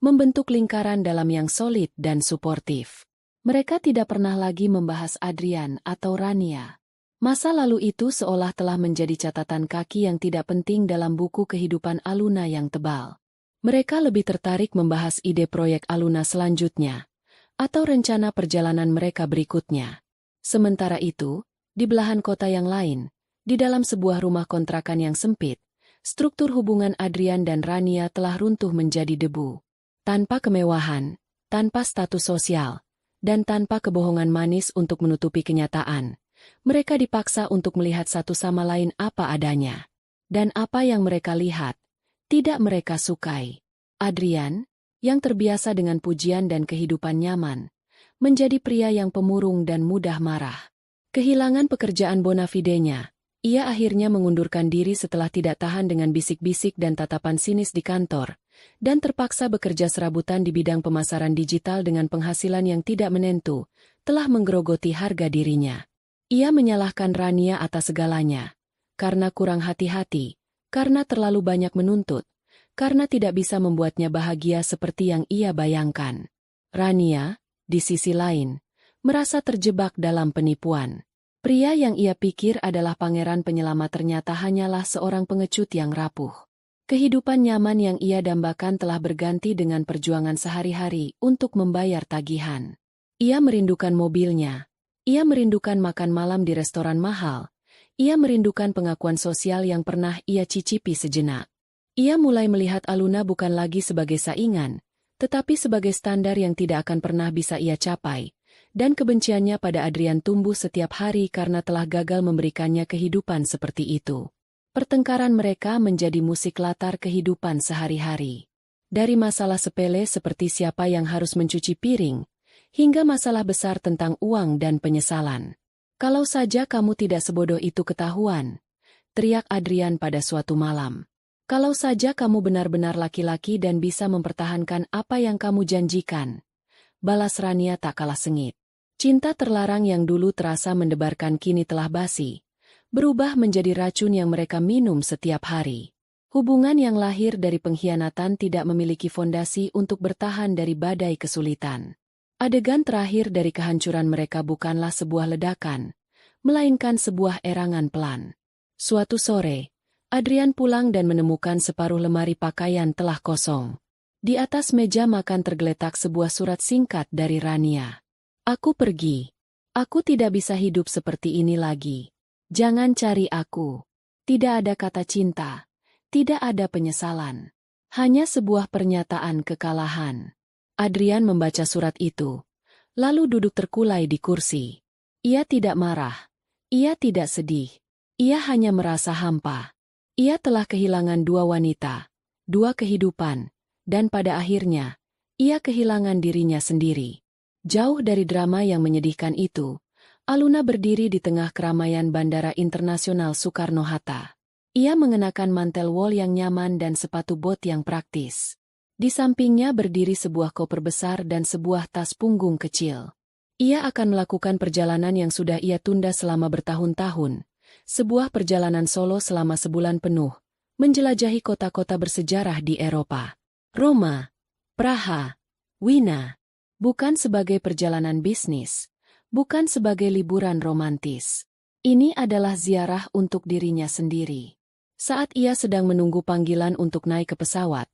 membentuk lingkaran dalam yang solid dan suportif. Mereka tidak pernah lagi membahas Adrian atau Rania. Masa lalu itu seolah telah menjadi catatan kaki yang tidak penting dalam buku kehidupan Aluna yang tebal. Mereka lebih tertarik membahas ide proyek Aluna selanjutnya, atau rencana perjalanan mereka berikutnya. Sementara itu, di belahan kota yang lain, di dalam sebuah rumah kontrakan yang sempit, struktur hubungan Adrian dan Rania telah runtuh menjadi debu. Tanpa kemewahan, tanpa status sosial, dan tanpa kebohongan manis untuk menutupi kenyataan, mereka dipaksa untuk melihat satu sama lain apa adanya. Dan apa yang mereka lihat, tidak mereka sukai. Adrian, yang terbiasa dengan pujian dan kehidupan nyaman, menjadi pria yang pemurung dan mudah marah. Kehilangan pekerjaan bona fidenya, ia akhirnya mengundurkan diri setelah tidak tahan dengan bisik-bisik dan tatapan sinis di kantor, dan terpaksa bekerja serabutan di bidang pemasaran digital dengan penghasilan yang tidak menentu, telah menggerogoti harga dirinya. Ia menyalahkan Rania atas segalanya, karena kurang hati-hati, karena terlalu banyak menuntut, karena tidak bisa membuatnya bahagia seperti yang ia bayangkan. Rania, di sisi lain, merasa terjebak dalam penipuan. Pria yang ia pikir adalah pangeran penyelamat ternyata hanyalah seorang pengecut yang rapuh. Kehidupan nyaman yang ia dambakan telah berganti dengan perjuangan sehari-hari untuk membayar tagihan. Ia merindukan mobilnya. Ia merindukan makan malam di restoran mahal. Ia merindukan pengakuan sosial yang pernah ia cicipi sejenak. Ia mulai melihat Aluna bukan lagi sebagai saingan, tetapi sebagai standar yang tidak akan pernah bisa ia capai. Dan kebenciannya pada Adrian tumbuh setiap hari karena telah gagal memberikannya kehidupan seperti itu. Pertengkaran mereka menjadi musik latar kehidupan sehari-hari. Dari masalah sepele seperti siapa yang harus mencuci piring, hingga masalah besar tentang uang dan penyesalan. Kalau saja kamu tidak sebodoh itu ketahuan, teriak Adrian pada suatu malam. Kalau saja kamu benar-benar laki-laki dan bisa mempertahankan apa yang kamu janjikan, balas Rania tak kalah sengit. Cinta terlarang yang dulu terasa mendebarkan kini telah basi, berubah menjadi racun yang mereka minum setiap hari. Hubungan yang lahir dari pengkhianatan tidak memiliki fondasi untuk bertahan dari badai kesulitan. Adegan terakhir dari kehancuran mereka bukanlah sebuah ledakan, melainkan sebuah erangan pelan. Suatu sore, Adrian pulang dan menemukan separuh lemari pakaian telah kosong. Di atas meja makan tergeletak sebuah surat singkat dari Rania. Aku pergi. Aku tidak bisa hidup seperti ini lagi. Jangan cari aku. Tidak ada kata cinta. Tidak ada penyesalan. Hanya sebuah pernyataan kekalahan. Adrian membaca surat itu. lalu duduk terkulai di kursi. Ia tidak marah. Ia tidak sedih. Ia hanya merasa hampa. Ia telah kehilangan dua wanita, dua kehidupan, dan pada akhirnya, ia kehilangan dirinya sendiri. Jauh dari drama yang menyedihkan itu, Aluna berdiri di tengah keramaian Bandara Internasional Soekarno-Hatta. Ia mengenakan mantel wol yang nyaman dan sepatu bot yang praktis. Di sampingnya berdiri sebuah koper besar dan sebuah tas punggung kecil. Ia akan melakukan perjalanan yang sudah ia tunda selama bertahun-tahun, sebuah perjalanan solo selama sebulan penuh, menjelajahi kota-kota bersejarah di Eropa. Roma, Praha, Wina. Bukan sebagai perjalanan bisnis, bukan sebagai liburan romantis. Ini adalah ziarah untuk dirinya sendiri. Saat ia sedang menunggu panggilan untuk naik ke pesawat,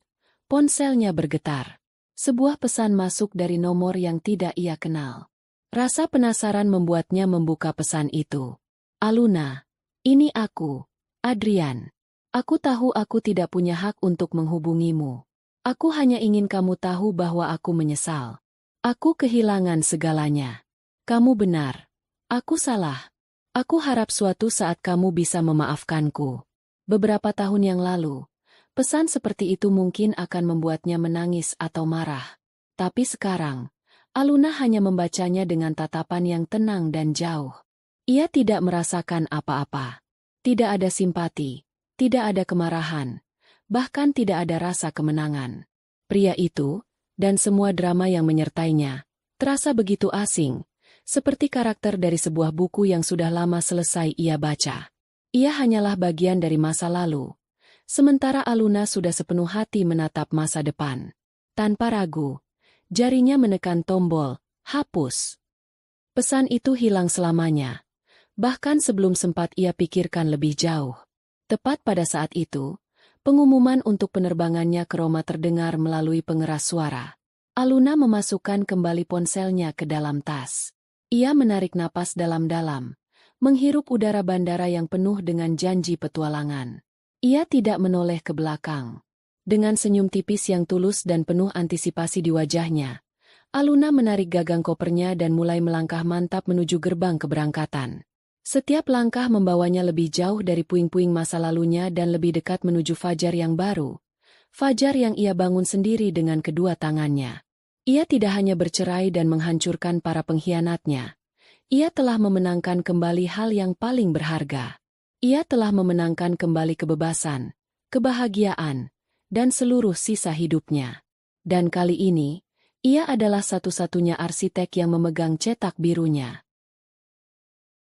ponselnya bergetar. Sebuah pesan masuk dari nomor yang tidak ia kenal. Rasa penasaran membuatnya membuka pesan itu. Aluna, ini aku, Adrian. Aku tahu aku tidak punya hak untuk menghubungimu. Aku hanya ingin kamu tahu bahwa aku menyesal. Aku kehilangan segalanya. Kamu benar. Aku salah. Aku harap suatu saat kamu bisa memaafkanku. Beberapa tahun yang lalu, pesan seperti itu mungkin akan membuatnya menangis atau marah. Tapi sekarang, Aluna hanya membacanya dengan tatapan yang tenang dan jauh. Ia tidak merasakan apa-apa. Tidak ada simpati, tidak ada kemarahan, bahkan tidak ada rasa kemenangan. Pria itu, dan semua drama yang menyertainya, terasa begitu asing, seperti karakter dari sebuah buku yang sudah lama selesai ia baca. Ia hanyalah bagian dari masa lalu, sementara Aluna sudah sepenuh hati menatap masa depan. Tanpa ragu, jarinya menekan tombol, hapus. Pesan itu hilang selamanya, bahkan sebelum sempat ia pikirkan lebih jauh. Tepat pada saat itu, pengumuman untuk penerbangannya ke Roma terdengar melalui pengeras suara. Aluna memasukkan kembali ponselnya ke dalam tas. Ia menarik napas dalam-dalam, menghirup udara bandara yang penuh dengan janji petualangan. Ia tidak menoleh ke belakang. Dengan senyum tipis yang tulus dan penuh antisipasi di wajahnya, Aluna menarik gagang kopernya dan mulai melangkah mantap menuju gerbang keberangkatan. Setiap langkah membawanya lebih jauh dari puing-puing masa lalunya dan lebih dekat menuju fajar yang baru. Fajar yang ia bangun sendiri dengan kedua tangannya. Ia tidak hanya bercerai dan menghancurkan para pengkhianatnya. Ia telah memenangkan kembali hal yang paling berharga. Ia telah memenangkan kembali kebebasan, kebahagiaan, dan seluruh sisa hidupnya. Dan kali ini, ia adalah satu-satunya arsitek yang memegang cetak birunya.